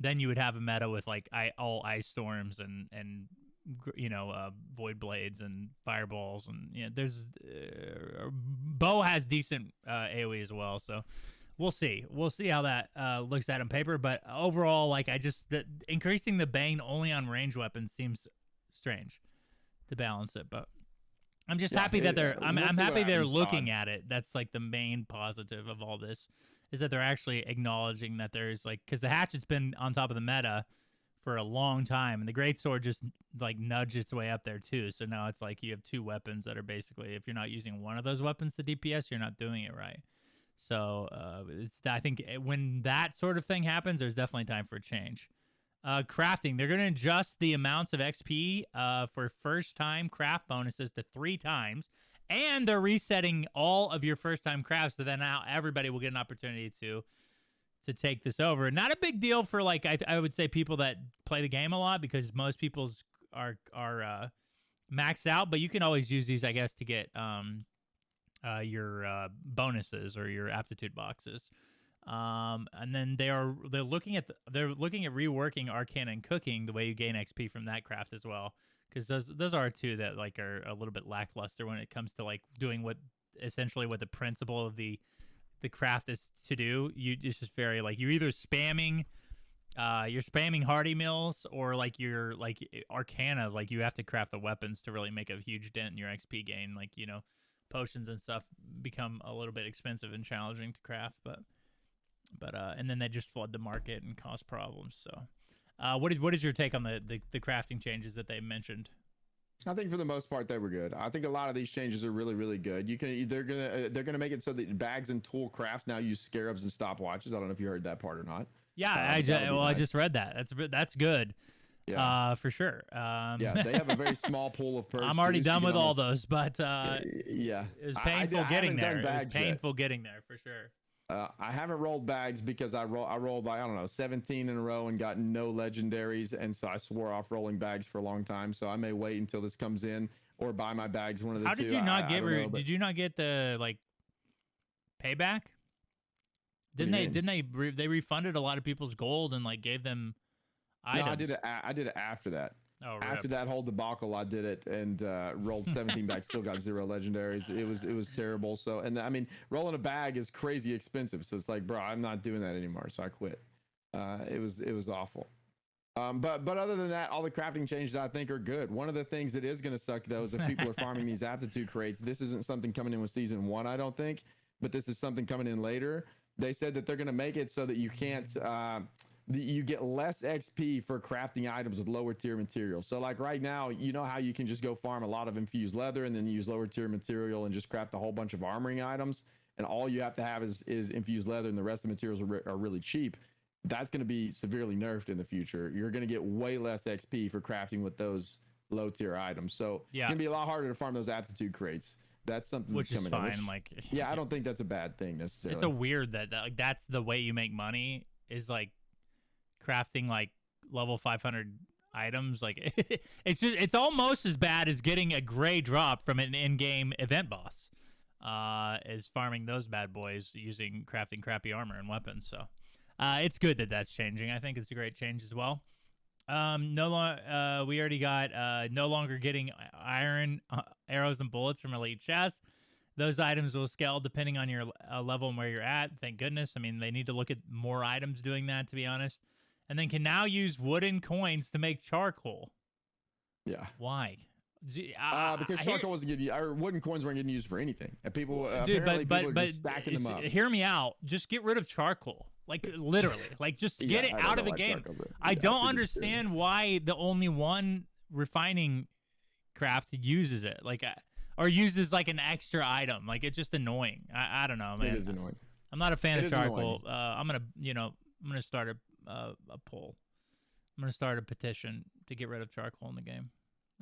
then you would have a meta with, like, all Ice Storms and Void Blades and Fireballs, and there's bow has decent AoE as well. So we'll see how that looks at on paper. But overall, like, increasing the bane only on range weapons seems strange to balance it. But I'm just happy that I'm happy they're looking at it. That's, like, the main positive of all this, is that they're actually acknowledging that there's, like, because the hatchet's been on top of the meta for a long time, and the greatsword just like nudged its way up there too. So now it's like you have two weapons that are basically, if you're not using one of those weapons to DPS, you're not doing it right. So I think when that sort of thing happens, there's definitely time for a change. Crafting, they're going to adjust the amounts of XP for first-time craft bonuses to 3 times, and they're resetting all of your first-time crafts, so then now everybody will get an opportunity to take this over. Not a big deal for, like, I would say people that play the game a lot, because most people's are maxed out, but you can always use these, I guess, to get your bonuses or your aptitude boxes. And then they're looking at reworking Arcana and Cooking, the way you gain XP from that craft as well, because those are two that like are a little bit lackluster when it comes to like doing what the principle of the craft is to do. It's just very like you're either spamming hardy mills, or like you're like Arcana, like you have to craft the weapons to really make a huge dent in your XP gain. Like, you know, potions and stuff become a little bit expensive and challenging to craft, but and then they just flood the market and cause problems. So what is your take on the crafting changes that they mentioned? I think for the most part they were good. I think a lot of these changes are really, really good. They're gonna make it so that bags and tool crafts now use scarabs and stopwatches. I don't know if you heard that part or not. Yeah, I just read that. That's good. Yeah, for sure. Yeah, they have a very small pool of perks. I'm already done with all those, but yeah, it was painful getting there. It was painful getting there for sure. I haven't rolled bags because I rolled like, I don't know, 17 in a row and got no legendaries, and so I swore off rolling bags for a long time. So I may wait until this comes in or buy my bags. One of the two. How did you not get? Did you not get the like payback? Didn't they refunded a lot of people's gold and like gave them items? No, I did it after that. Oh, after that whole debacle, I did it and rolled 17 bags, still got 0 legendaries. It was terrible. So, and I mean, rolling a bag is crazy expensive. So it's like, bro, I'm not doing that anymore. So I quit. It was awful. But other than that, all the crafting changes I think are good. One of the things that is going to suck though is if people are farming these aptitude crates. This isn't something coming in with season 1, I don't think, but this is something coming in later. They said that they're going to make it so that you can't. You get less XP for crafting items with lower tier materials. So like right now, you know how you can just go farm a lot of infused leather and then use lower tier material and just craft a whole bunch of armoring items, and all you have to have is infused leather, and the rest of the materials are really cheap. That's going to be severely nerfed in the future. You're going to get way less XP for crafting with those low tier items. So yeah, it's going to be a lot harder to farm those aptitude crates. That's something which that's is coming fine. in, like, yeah, I don't think that's a bad thing necessarily. It's a weird that like that's the way you make money, is like crafting like level 500 items. Like it's almost as bad as getting a gray drop from an in-game event boss, is farming those bad boys using crafting crappy armor and weapons. So it's good that that's changing. I think it's a great change as well. We already got no longer getting iron arrows and bullets from elite chests. Those items will scale depending on your level and where you're at. Thank goodness. I mean, they need to look at more items doing that, to be honest. And then can now use wooden coins to make charcoal. Yeah. Why? Because charcoal wasn't getting, or wooden coins weren't getting used for anything, and people apparently people are just stacking them up. Hear me out. Just get rid of charcoal. Like literally, like just get it out of the game. I don't understand why the only one refining craft uses it, like, or uses like an extra item. Like it's just annoying. I don't know, man. It is annoying. I'm not a fan of charcoal. I'm gonna start a poll. I'm gonna start a petition to get rid of charcoal in the game.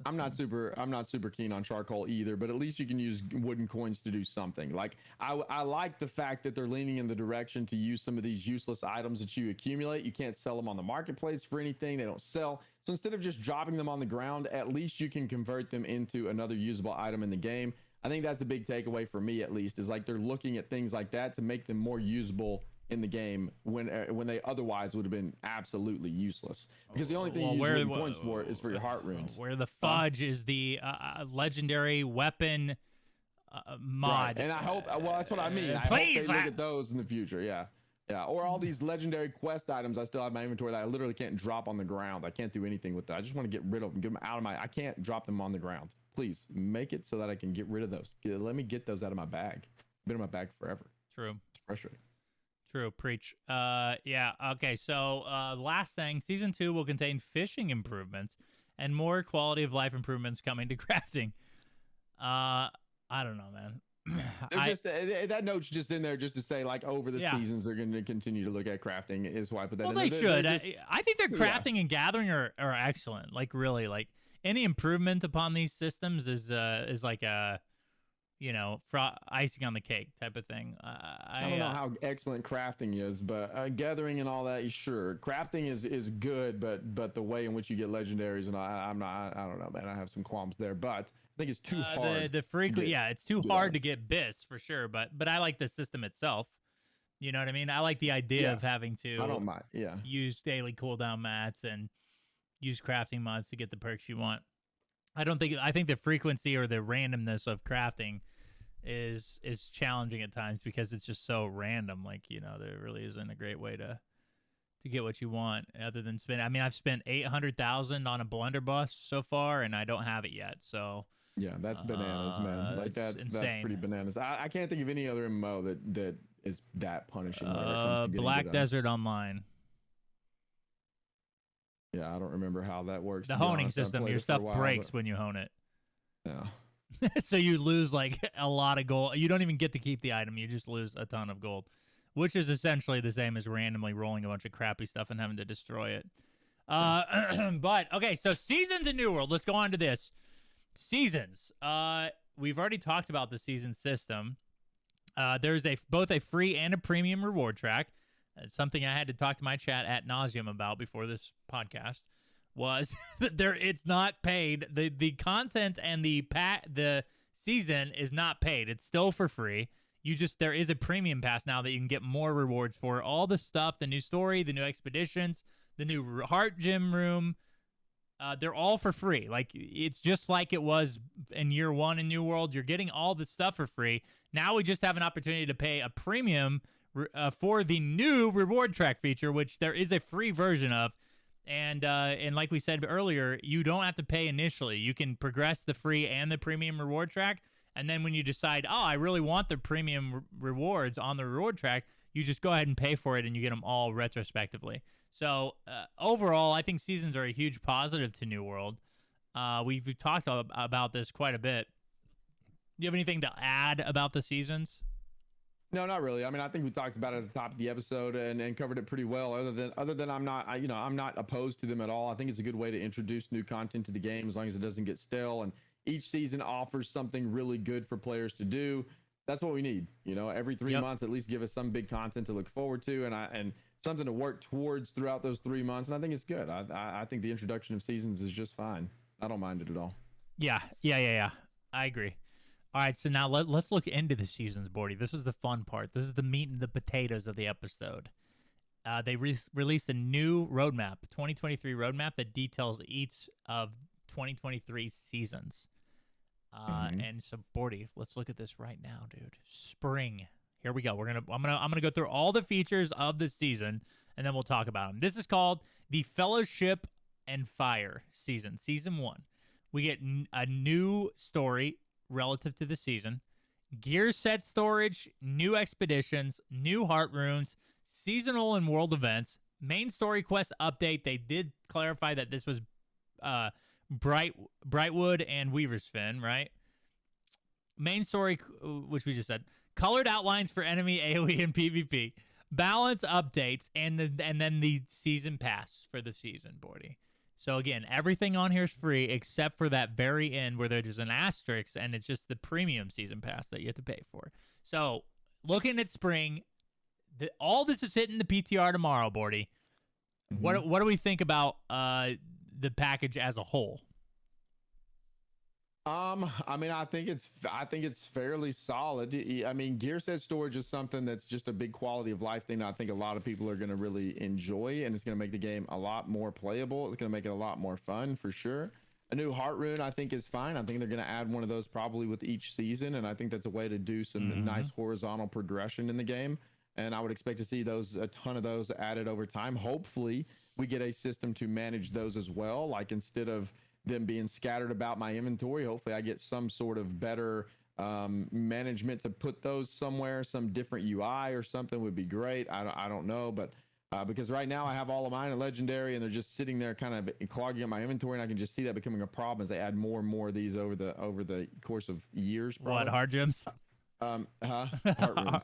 I'm not super keen on charcoal either, but at least you can use wooden coins to do something. Like I like the fact that they're leaning in the direction to use some of these useless items that you accumulate. You can't sell them on the marketplace for anything. They don't sell. So instead of just dropping them on the ground, at least you can convert them into another usable item in the game. I think that's the big takeaway for me, at least, is like they're looking at things like that to make them more usable in the game when they otherwise would have been absolutely useless, because the only thing you use wooden coins for is for your heart runes. Where the fudge is the legendary weapon mod. Right. And I hope, well, that's what I mean. I hope they look at those in the future. Yeah. Or all these legendary quest items I still have in my inventory that I literally can't drop on the ground. I can't do anything with that. I just want to get rid of them, get them out of I can't drop them on the ground. Please make it so that I can get rid of those. Let me get those out of my bag. Been in my bag forever. True. It's frustrating. True, preach. Yeah. Okay. So, last thing, season 2 will contain fishing improvements and more quality of life improvements coming to crafting. I don't know, man. That note's just in there just to say, like, over the Yeah. seasons they're going to continue to look at crafting. Is why I put that Well, in there. they should. Just, I think their crafting and gathering are excellent. Like, really, like any improvement upon these systems is like a, icing on the cake type of thing. I don't know how excellent crafting is, but gathering and all that, sure. Crafting is good, but the way in which you get legendaries and I don't know, man. I have some qualms there, but I think it's too hard. The frequent, it's too hard to get bis for sure. But I like the system itself. You know what I mean? I like the idea of having to. I don't mind. Yeah. Use daily cooldown mats and use crafting mods to get the perks you want. I think the frequency or the randomness of crafting is challenging at times because it's just so random. Like, there really isn't a great way to get what you want other than spend. I mean, I've spent 800,000 on a blunderbuss so far, and I don't have it yet. So yeah, that's bananas, man. Like that's pretty bananas. I can't think of any other MMO that is that punishing. Black Desert Online. Yeah, I don't remember how that works. The honing system, your stuff breaks when you hone it. Yeah. So you lose like a lot of gold. You don't even get to keep the item. You just lose a ton of gold, which is essentially the same as randomly rolling a bunch of crappy stuff and having to destroy it. But okay, so seasons in New World. Let's go on to this. Seasons. We've already talked about the season system. There's both a free and a premium reward track. Something I had to talk to my chat ad nauseum about before this podcast was that it's not paid. The content and the season is not paid. It's still for free. There is a premium pass now that you can get more rewards for. All the stuff, the new story, the new expeditions, the new heart gym room, they're all for free. Like, it's just like it was in year 1 in New World. You're getting all the stuff for free. Now we just have an opportunity to pay a premium for the new reward track feature, which there is a free version of. And like we said earlier, you don't have to pay initially. You can progress the free and the premium reward track. And then when you decide, I really want the premium rewards on the reward track, you just go ahead and pay for it, and you get them all retrospectively. So overall, I think seasons are a huge positive to New World. We've talked about this quite a bit. Do you have anything to add about the seasons? No, not really. I mean, I think we talked about it at the top of the episode and covered it pretty well. Other than I'm not opposed to them at all. I think it's a good way to introduce new content to the game as long as it doesn't get stale. And each season offers something really good for players to do. That's what we need. Every 3 months, at least give us some big content to look forward to and something to work towards throughout those 3 months. And I think it's good. I think the introduction of seasons is just fine. I don't mind it at all. Yeah. I agree. All right, so now let's look into the seasons, Bordy. This is the fun part. This is the meat and the potatoes of the episode. They released a new roadmap, 2023 roadmap that details each of 2023 seasons. And so, Bordy, let's look at this right now, dude. Spring. Here we go. I'm gonna go through all the features of the season, and then we'll talk about them. This is called the Fellowship and Fire season, season 1. We get a new story relative to the season, gear set storage, new expeditions, new heart runes, seasonal and world events, main story quest update. They did clarify that this was Brightwood and Weaver's Fin, right? Main story, which we just said, colored outlines for enemy AoE and PvP, balance updates, and then the season pass for the season, Bordy. So again, everything on here is free except for that very end where there's an asterisk, and it's just the premium season pass that you have to pay for. So looking at spring, all this is hitting the PTR tomorrow, Bordy. Mm-hmm. What do we think about the package as a whole? I mean, I think it's fairly solid. I mean, gear set storage is something that's just a big quality of life thing that I think a lot of people are going to really enjoy, and it's going to make the game a lot more playable. It's going to make it a lot more fun for sure. A new heart rune, I think, is fine. I think they're going to add one of those probably with each season, and I think that's a way to do some nice horizontal progression in the game. And I would expect to see a ton of those added over time. Hopefully, we get a system to manage those as well. Like, instead of them being scattered about my inventory, hopefully I get some sort of better management to put those somewhere. Some different UI or something would be great. I don't know, but because right now I have all of mine at legendary and they're just sitting there kind of clogging up my inventory, and I can just see that becoming a problem as they add more and more of these over the course of years. Probably. What, hard gems? Heart runes.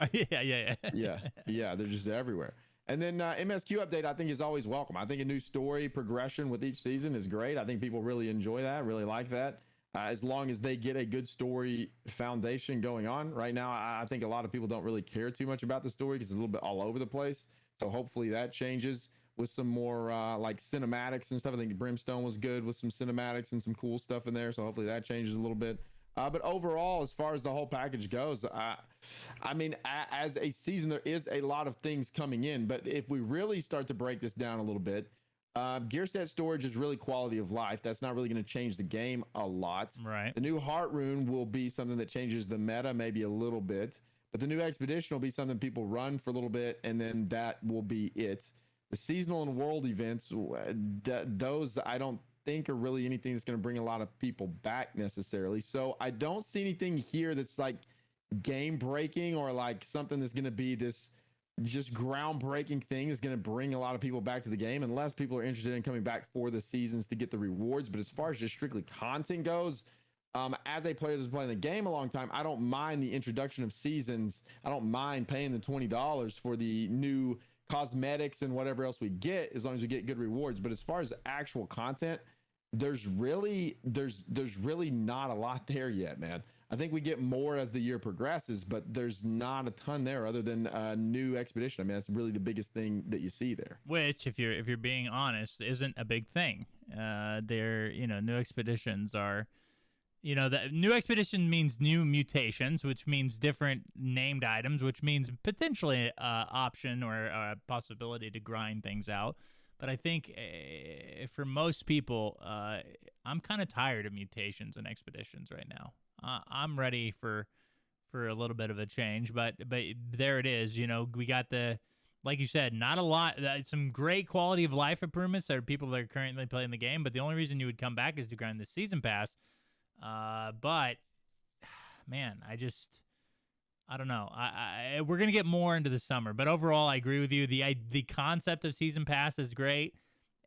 Yeah. They're just everywhere. And then MSQ update, I think, is always welcome. I think a new story progression with each season is great. I think people really enjoy that, really like that. As long as they get a good story foundation going on. Right now, I think a lot of people don't really care too much about the story because it's a little bit all over the place. So hopefully that changes with some more like cinematics and stuff. I think Brimstone was good with some cinematics and some cool stuff in there. So hopefully that changes a little bit. But overall, as far as the whole package goes, I mean, as a season, there is a lot of things coming in. But if we really start to break this down a little bit, gear set storage is really quality of life. That's not really going to change the game a lot. Right. The new heart rune will be something that changes the meta maybe a little bit. But the new expedition will be something people run for a little bit, and then that will be it. The seasonal and world events, those I don't think are really anything that's going to bring a lot of people back necessarily. So I don't see anything here that's like game breaking or like something that's going to be this just groundbreaking thing is going to bring a lot of people back to the game, unless people are interested in coming back for the seasons to get the rewards. But as far as just strictly content goes, as a player that's been playing the game a long time, I don't mind the introduction of seasons. I don't mind paying the $20 for the new cosmetics and whatever else we get, as long as we get good rewards. But as far as actual content, there's really not a lot there yet, man. I think we get more as the year progresses, but there's not a ton there other than a new expedition. I mean, that's really the biggest thing that you see there. Which, if you're being honest, isn't a big thing. New expeditions are, the new expedition means new mutations, which means different named items, which means potentially option or a possibility to grind things out. But I think for most people, I'm kind of tired of mutations and expeditions right now. I'm ready for a little bit of a change, but there it is. We got like you said, not a lot. Some great quality of life improvements. There are people that are currently playing the game, but the only reason you would come back is to grind the season pass. But man, I don't know. We're gonna get more into the summer, but overall, I agree with you. The concept of season pass is great,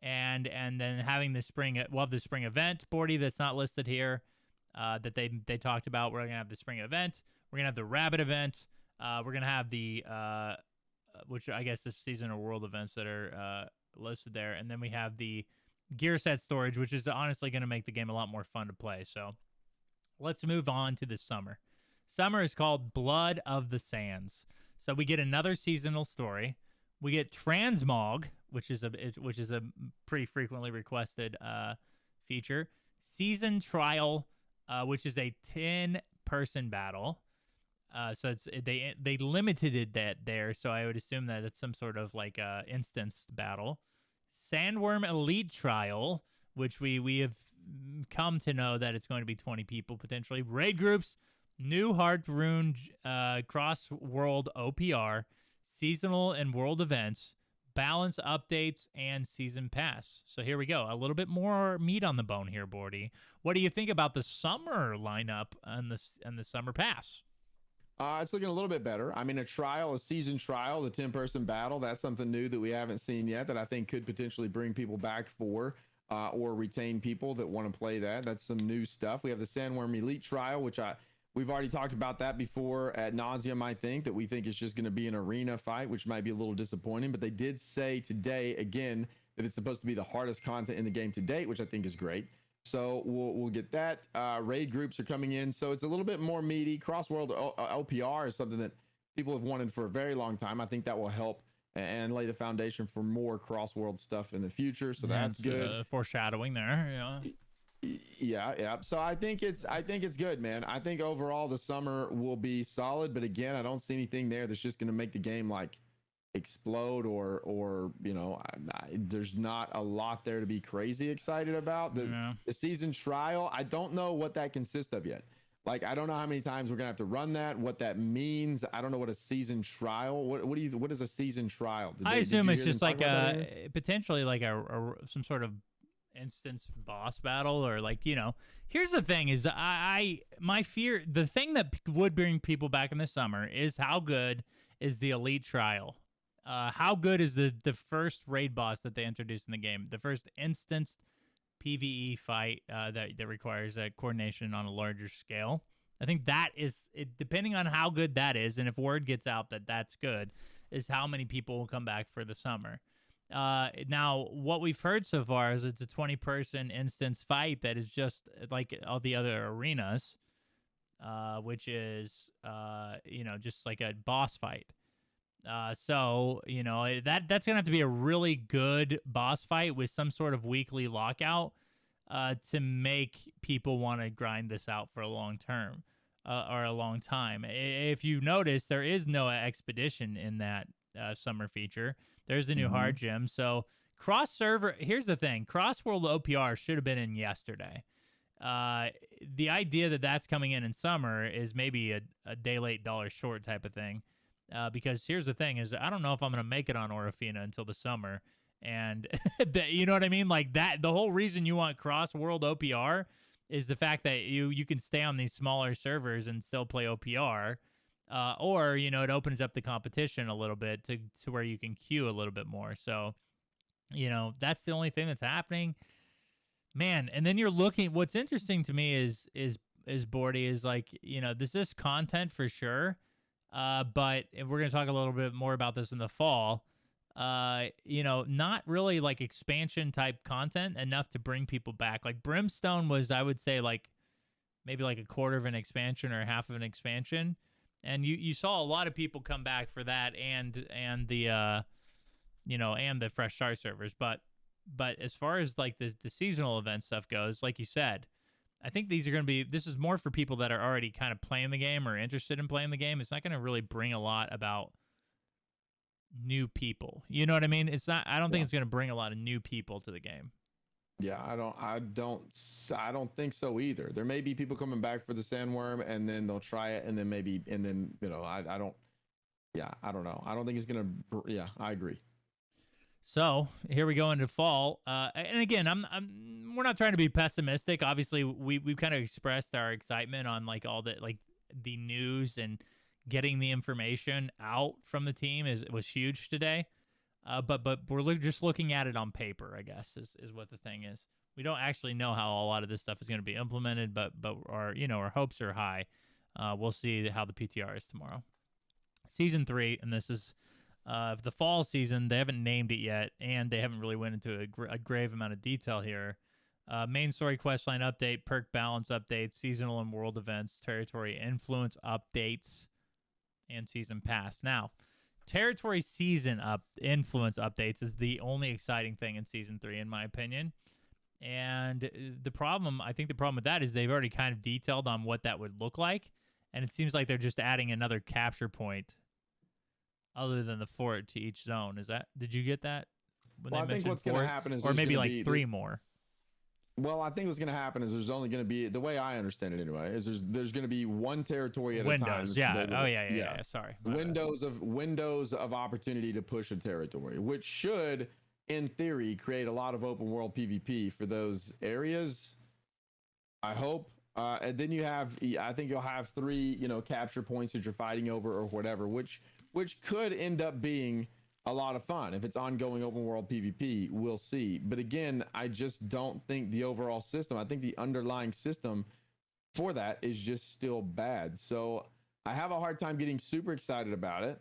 and then having the spring event, Bordy, that's not listed here, that they talked about. We're gonna have the spring event. We're gonna have the rabbit event. We're gonna have the which I guess is seasonal world events that are listed there, and then we have the gear set storage, which is honestly gonna make the game a lot more fun to play. So let's move on to the summer. Summer is called Blood of the Sands. So we get another seasonal story. We get Transmog, which is a pretty frequently requested feature. Season Trial, which is a 10-person battle. So they limited it there. So I would assume that it's some sort of like instanced battle. Sandworm Elite Trial, which we have come to know that it's going to be 20 people potentially. Raid groups. New Heart Rune cross-world OPR, seasonal and world events, balance updates, and season pass. So here we go. A little bit more meat on the bone here, Bordy. What do you think about the summer lineup and the summer pass? It's looking a little bit better. I mean, a season trial, the 10-person battle, that's something new that we haven't seen yet that I think could potentially bring people back for or retain people that want to play that. That's some new stuff. We have the Sandworm Elite Trial, which we've already talked about that before ad nauseum. I think that we think it's just going to be an arena fight, which might be a little disappointing, but they did say today again that it's supposed to be the hardest content in the game to date, which I think is great. So we'll get that. Raid groups are coming in, so it's a little bit more meaty. Cross-world LPR is something that people have wanted for a very long time. I think that will help and lay the foundation for more cross-world stuff in the future. So that's good. Foreshadowing there, yeah. So I think it's good, man. I think overall the summer will be solid, but again, I don't see anything there that's just going to make the game like explode or there's not a lot there to be crazy excited about. The season trial, I don't know what that consists of yet. Like, I don't know how many times we're gonna have to run that, what that means. I don't know what a season trial, what is a season trial? I assume it's just like potentially like some sort of instance boss battle, or like, here's the thing is my fear, the thing that would bring people back in the summer is how good is the elite trial. How good is the first raid boss that they introduced in the game, the first instance PvE fight that requires coordination on a larger scale. I think that is it, depending on how good that is, and if word gets out that that's good, is how many people will come back for the summer. Now, what we've heard so far is it's a 20-person instance fight that is just like all the other arenas, which is, just like a boss fight. So, that's going to have to be a really good boss fight with some sort of weekly lockout to make people want to grind this out for a long term or a long time. If you notice, there is no expedition in that summer feature. There's a new hard gym. So cross server, here's the thing. Cross world OPR should have been in yesterday. The idea that that's coming in summer is maybe a day late, dollar short type of thing. Because here's the thing is I don't know if I'm going to make it on Orofina until the summer. And you know what I mean? Like that, the whole reason you want cross world OPR is the fact that you can stay on these smaller servers and still play OPR. Or, it opens up the competition a little bit to where you can queue a little bit more. So, that's the only thing that's happening, man. And then you're looking, what's interesting to me is Bordy is like, this is content for sure. But we're going to talk a little bit more about this in the fall. Not really like expansion type content enough to bring people back. Like Brimstone was, I would say, like maybe like a quarter of an expansion or half of an expansion. And you saw a lot of people come back for that and the and the fresh start servers. But as far as like the seasonal event stuff goes, like you said, I think this is more for people that are already kind of playing the game or interested in playing the game. It's not going to really bring a lot about new people. You know what I mean? I don't think it's going to bring a lot of new people to the game. Yeah, I don't think so either. There may be people coming back for the Sandworm and then they'll try it and then I don't know. I don't think it's going to, I agree. So here we go into fall, and again, we're not trying to be pessimistic. Obviously, we've kind of expressed our excitement on like all the news and getting the information out from the team was huge today. But we're just looking at it on paper, I guess, is what the thing is. We don't actually know how a lot of this stuff is going to be implemented, but our hopes are high. We'll see how the PTR is tomorrow. Season 3, and this is. The fall season, they haven't named it yet, and they haven't really went into a grave amount of detail here. Main story questline update, perk balance updates, seasonal and world events, territory influence updates, and season pass. Now, territory season influence updates is the only exciting thing in season 3, in my opinion. And I think the problem with that is they've already kind of detailed on what that would look like, and it seems like they're just adding another capture point other than the fort to each zone. Did you get that? Well, I think what's going to happen is, or maybe like 3 more. Well, I think what's going to happen is there's only going to be, the way I understand it anyway, is there's going to be one territory at a time. Windows, yeah. Oh yeah. Sorry. Windows of opportunity to push a territory, which should, in theory, create a lot of open world PvP for those areas. I hope. And then I think you'll have 3, capture points that you're fighting over or whatever, which could end up being a lot of fun. If it's ongoing open world PvP, we'll see. But again, I just don't think the overall system, I think the underlying system for that is just still bad. So I have a hard time getting super excited about it.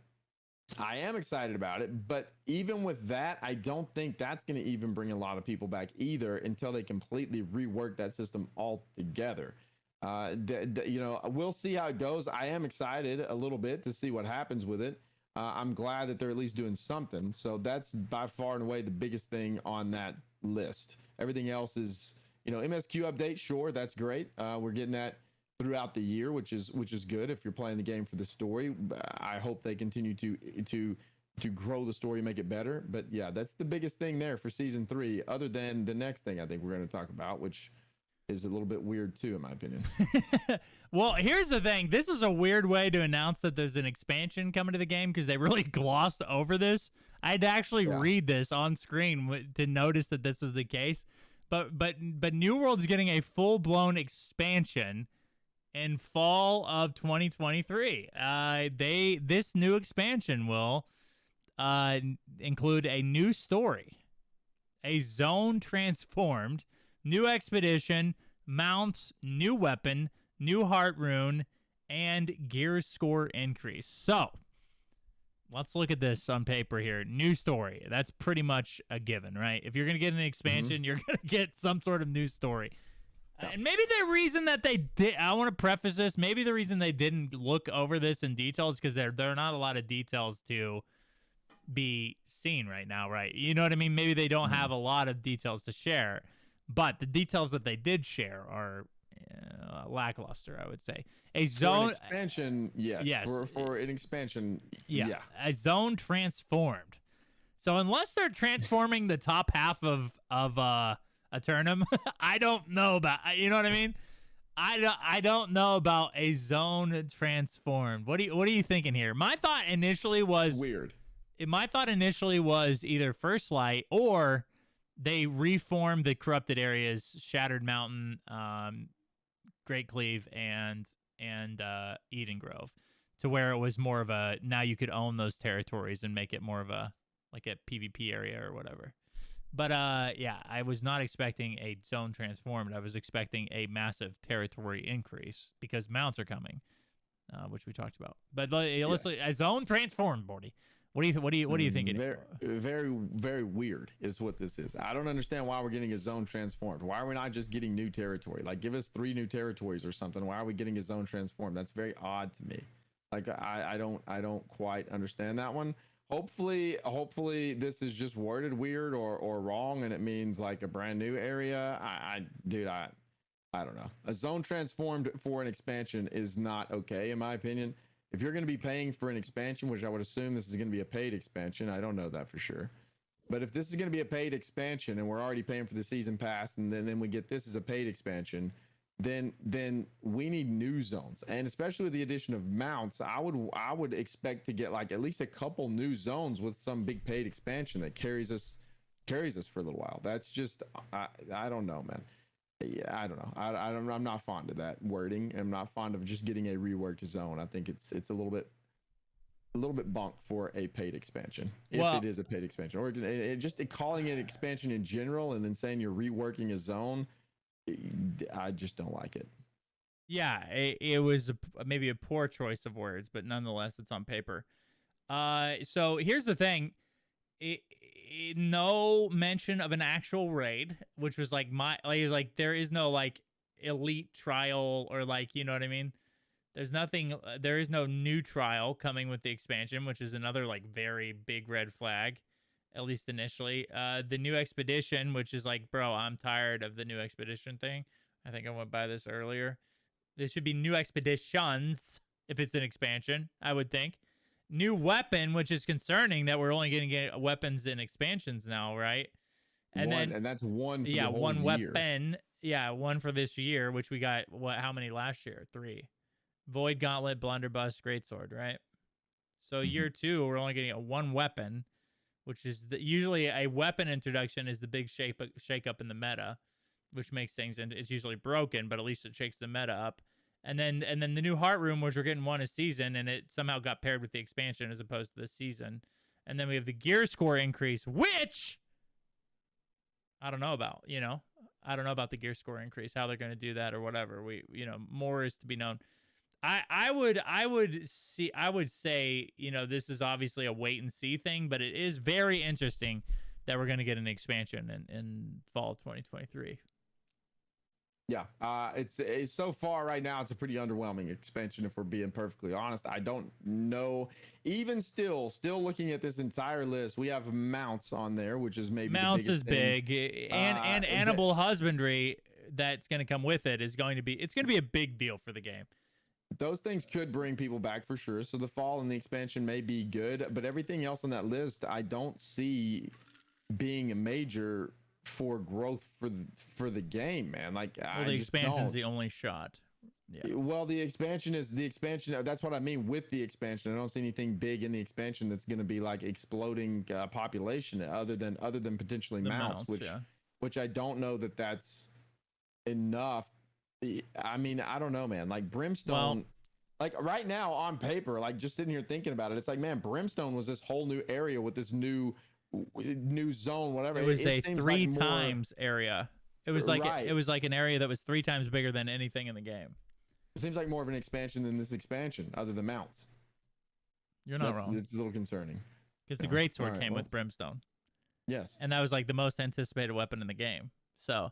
I am excited about it, but even with that, I don't think that's going to even bring a lot of people back either until they completely rework that system altogether. We'll see how it goes. I am excited a little bit to see what happens with it. I'm glad that they're at least doing something. So that's by far and away the biggest thing on that list. Everything else is, MSQ update. Sure, that's great. We're getting that throughout the year, which is good if you're playing the game for the story. I hope they continue to grow the story, make it better. But yeah, that's the biggest thing there for season 3, other than the next thing I think we're going to talk about, which is a little bit weird too, in my opinion. Well, here's the thing. This is a weird way to announce that there's an expansion coming to the game because they really glossed over this. I had to actually read this on screen to notice that this was the case. but New World's getting a full-blown expansion in fall of 2023. This new expansion will include a new story, a zone transformed, new expedition, mounts, new weapon, new heart rune, and gear score increase. So let's look at this on paper here. New story. That's pretty much a given, right? If you're going to get an expansion, you're going to get some sort of new story. And maybe the reason that they did, I want to preface this, maybe the reason they didn't look over this in detail is because there are not a lot of details to be seen right now, right? You know what I mean? Maybe they don't have a lot of details to share, but the details that they did share are lackluster, I would say. A zone for an expansion, yes. For an expansion, yeah. A zone transformed. So unless they're transforming the top half of Eternum, I don't know about. You know what I mean? I don't know about a zone transformed. What are you thinking here? My thought initially was weird. My thought initially was either First Light or they reformed the corrupted areas, Shattered Mountain, Great Cleave, and Eden Grove, to where it was more of a, now you could own those territories and make it more of a like a PvP area or whatever. But yeah, I was not expecting a zone transformed. I was expecting a massive territory increase because mounts are coming, which we talked about. But let's a zone transformed, Bordy. What do you think? Very, very weird is what this is. I don't understand why we're getting a zone transformed. Why are we not just getting new territory? Like, give us 3 new territories or something. Why are we getting a zone transformed? That's very odd to me. Like, I don't quite understand that one. Hopefully this is just worded weird or wrong, and it means like a brand new area. I don't know. A zone transformed for an expansion is not okay, in my opinion. If you're going to be paying for an expansion, which I would assume this is going to be a paid expansion, I don't know that for sure. But if this is going to be a paid expansion and we're already paying for the season pass, and then we get this as a paid expansion, then we need new zones. And especially with the addition of mounts, I would expect to get like at least a couple new zones with some big paid expansion that carries us for a little while. That's just I don't know, man. Yeah, I don't know. I'm not fond of that wording. I'm not fond of just getting a reworked zone. I think it's a little bit bunk for a paid expansion, if it is a paid expansion, or just calling it expansion in general and then saying you're reworking a zone. I just don't like it. Yeah, it was maybe a poor choice of words, but nonetheless, it's on paper. So here's the thing. No mention of an actual raid, which was like there is no like elite trial or like, you know what I mean? There is no new trial coming with the expansion, which is another like very big red flag, at least initially. The new expedition, which is like, bro, I'm tired of the new expedition thing. I think I went by this earlier. This should be new expeditions if it's an expansion, I would think. New weapon, which is concerning that we're only going to get weapons in expansions now, right? And that's one for the whole one year. Weapon. Yeah, one for this year, which we got how many last year? 3. Void Gauntlet, Blunderbuss, Greatsword, right? So year 2, we're only getting one weapon, which is usually a weapon introduction is the big shake up in the meta, which makes things, and it's usually broken, but at least it shakes the meta up. And then the new heart room, which we're getting one a season, and it somehow got paired with the expansion as opposed to this season. And then we have the gear score increase, which I don't know about. I don't know about the gear score increase, how they're going to do that or whatever. More is to be known. I would say, this is obviously a wait and see thing, but it is very interesting that we're going to get an expansion in fall 2023. Yeah, it's so far right now, it's a pretty underwhelming expansion, if we're being perfectly honest. I don't know. Even still looking at this entire list, we have mounts on there, which is maybe mounts the biggest big, and animal husbandry that's going to come with it is going to be a big deal for the game. Those things could bring people back for sure. So the fall and the expansion may be good, but everything else on that list, I don't see being a major for growth for the game, man. Like, the expansion's the only shot. Yeah. Well, the expansion. That's what I mean with the expansion. I don't see anything big in the expansion that's going to be like exploding population other than potentially mounts, which which I don't know that that's enough. I mean, I don't know, man. Like Brimstone, like right now on paper, like just sitting here thinking about it, it's like, man, Brimstone was this whole new area with this new zone, whatever. It was a seems three like times area. It was like Right. it was like an area that was 3 times bigger than anything in the game. It seems like more of an expansion than this expansion, other than mounts. You're not wrong. It's a little concerning. Because the greatsword came with Brimstone. Yes. And that was like the most anticipated weapon in the game. So,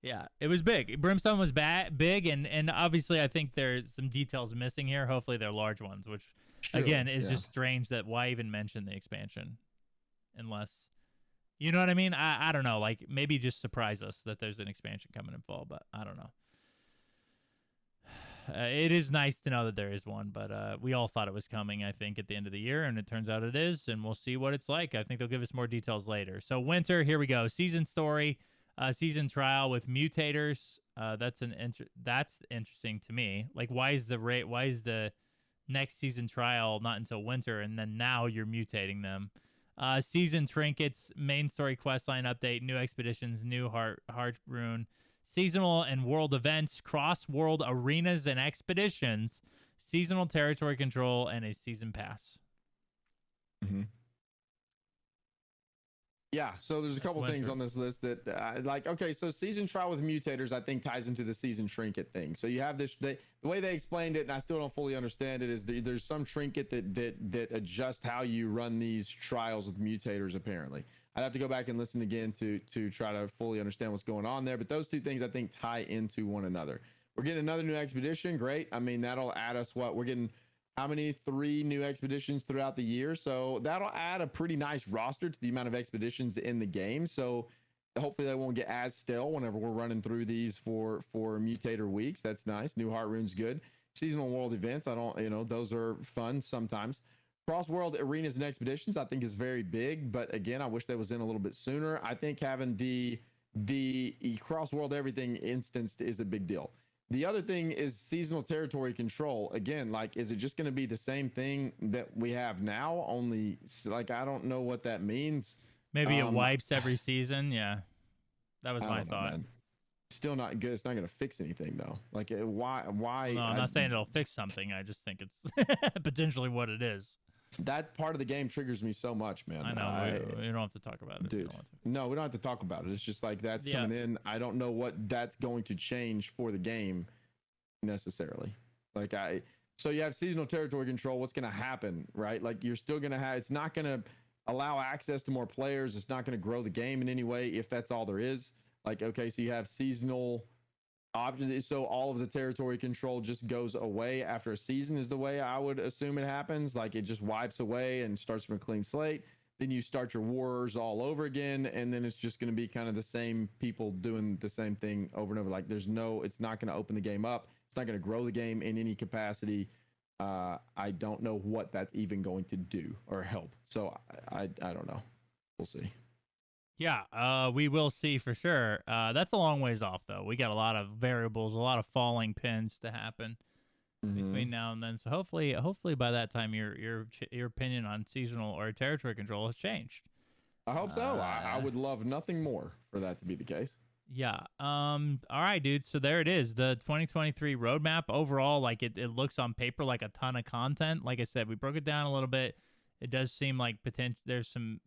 yeah, it was big. Brimstone was big, and obviously I think there's some details missing here. Hopefully they're large ones, which, again, is just strange that why even mention the expansion unless, you know what I mean? I don't know. Like, maybe just surprise us that there's an expansion coming in fall, but I don't know. It is nice to know that there is one, but we all thought it was coming, I think, at the end of the year, and it turns out it is, and we'll see what it's like. I think they'll give us more details later. So winter, here we go. Season story, season trial with mutators. That's interesting to me. Like, why is the next season trial not until winter, and then now you're mutating them? Season trinkets, main story questline update, new expeditions, new heart rune. Seasonal and world events, cross-world arenas and expeditions, seasonal territory control, and a season pass. Mm-hmm. Yeah, so there's a couple things on this list that, like, okay, so season trial with mutators, I think, ties into the season trinket thing. So you have this, the way they explained it, and I still don't fully understand it, is there's some trinket that adjusts how you run these trials with mutators, apparently. I'd have to go back and listen again to try to fully understand what's going on there. But those two things, I think, tie into one another. We're getting another new expedition. Great. I mean, that'll add us what? We're getting how many? 3 new expeditions throughout the year. So that'll add a pretty nice roster to the amount of expeditions in the game. So hopefully they won't get as stale whenever we're running through these for mutator weeks. That's nice. New heart rune's good. Seasonal world events, those are fun sometimes. Cross-world arenas and expeditions, I think, is very big, but again, I wish that was in a little bit sooner. I think having the cross-world everything instanced is a big deal. The other thing is seasonal territory control. Again, like, is it just going to be the same thing that we have now? Only, like, I don't know what that means. Maybe it wipes every season. Yeah, that was my thought. Man. Still not good. It's not going to fix anything, though. Like, why? No, I'm not saying it'll fix something. I just think it's potentially what it is. That part of the game triggers me so much, man. I know. We don't have to talk about it. Dude, no, we don't have to talk about it. It's just like that's coming in. I don't know what that's going to change for the game necessarily. So you have seasonal territory control. What's going to happen, right? Like, you're still going to have, it's not going to allow access to more players. It's not going to grow the game in any way if that's all there is. Like, okay, so you have seasonal options, so all of the territory control just goes away after a season is the way I would assume it happens. Like, it just wipes away and starts from a clean slate. Then you start your wars all over again, and then it's just going to be kind of the same people doing the same thing over and over. Like, it's not going to open the game up. It's not going to grow the game in any capacity. I don't know what that's even going to do or help. So I don't know. We'll see. Yeah, we will see for sure. That's a long ways off, though. We got a lot of variables, a lot of falling pins to happen between now and then. So hopefully by that time, your opinion on seasonal or territory control has changed. I hope so. I would love nothing more for that to be the case. Yeah. All right, dude. So there it is. The 2023 roadmap overall, like it looks on paper like a ton of content. Like I said, we broke it down a little bit. It does seem like there's some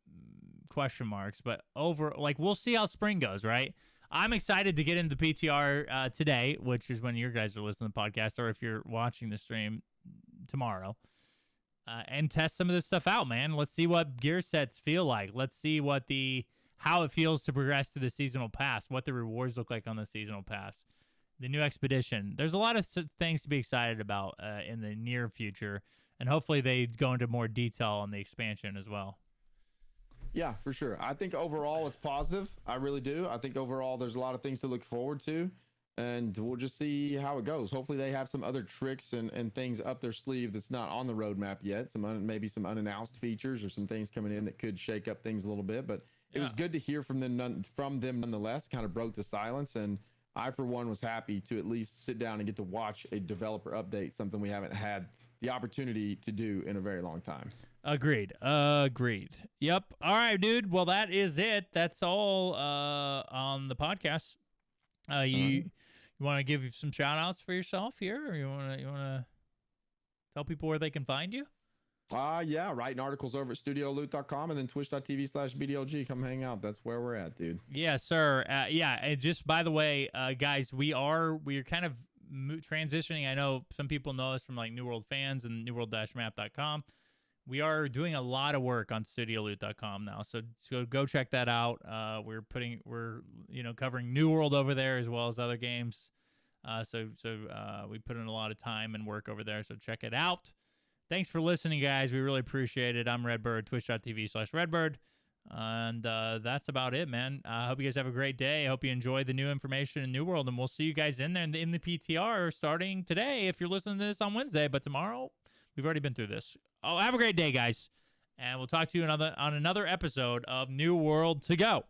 question marks, but we'll see how spring goes, right? I'm excited to get into the PTR today, which is when you guys are listening to the podcast, or if you're watching the stream tomorrow, and test some of this stuff out, man. Let's see what gear sets feel like. Let's see how it feels to progress to the seasonal pass, what the rewards look like on the seasonal pass, the new expedition. There's a lot of things to be excited about in the near future, and hopefully they go into more detail on the expansion as well. Yeah, for sure. I think overall it's positive. I really do. I think overall there's a lot of things to look forward to, and we'll just see how it goes. Hopefully they have some other tricks and things up their sleeve that's not on the roadmap yet. Maybe some unannounced features or some things coming in that could shake up things a little bit. But it was good to hear from them nonetheless. Kind of broke the silence, and I, for one, was happy to at least sit down and get to watch a developer update, something we haven't had the opportunity to do in a very long time. Agreed. Yep. All right, dude. Well, that is it. That's all on the podcast. You want to give some shout outs for yourself here, or you want to tell people where they can find you? Yeah, writing articles over at studioloot.com and then twitch.tv/BDLG. Come hang out. That's where we're at, dude. Yeah, sir. Yeah, and just by the way, guys, we're kind of transitioning. I know some people know us from like New World fans and newworld-map.com. We are doing a lot of work on studioloot.com now, so go check that out. We're covering New World over there as well as other games. So we put in a lot of time and work over there, so check it out. Thanks for listening, guys. We really appreciate it. I'm Redbird, twitch.tv/Redbird. And that's about it, man. I hope you guys have a great day. I hope you enjoy the new information in New World, and we'll see you guys in there in the PTR starting today if you're listening to this on Wednesday. But tomorrow, we've already been through this. Oh, have a great day, guys. And we'll talk to you on another episode of New World to Go.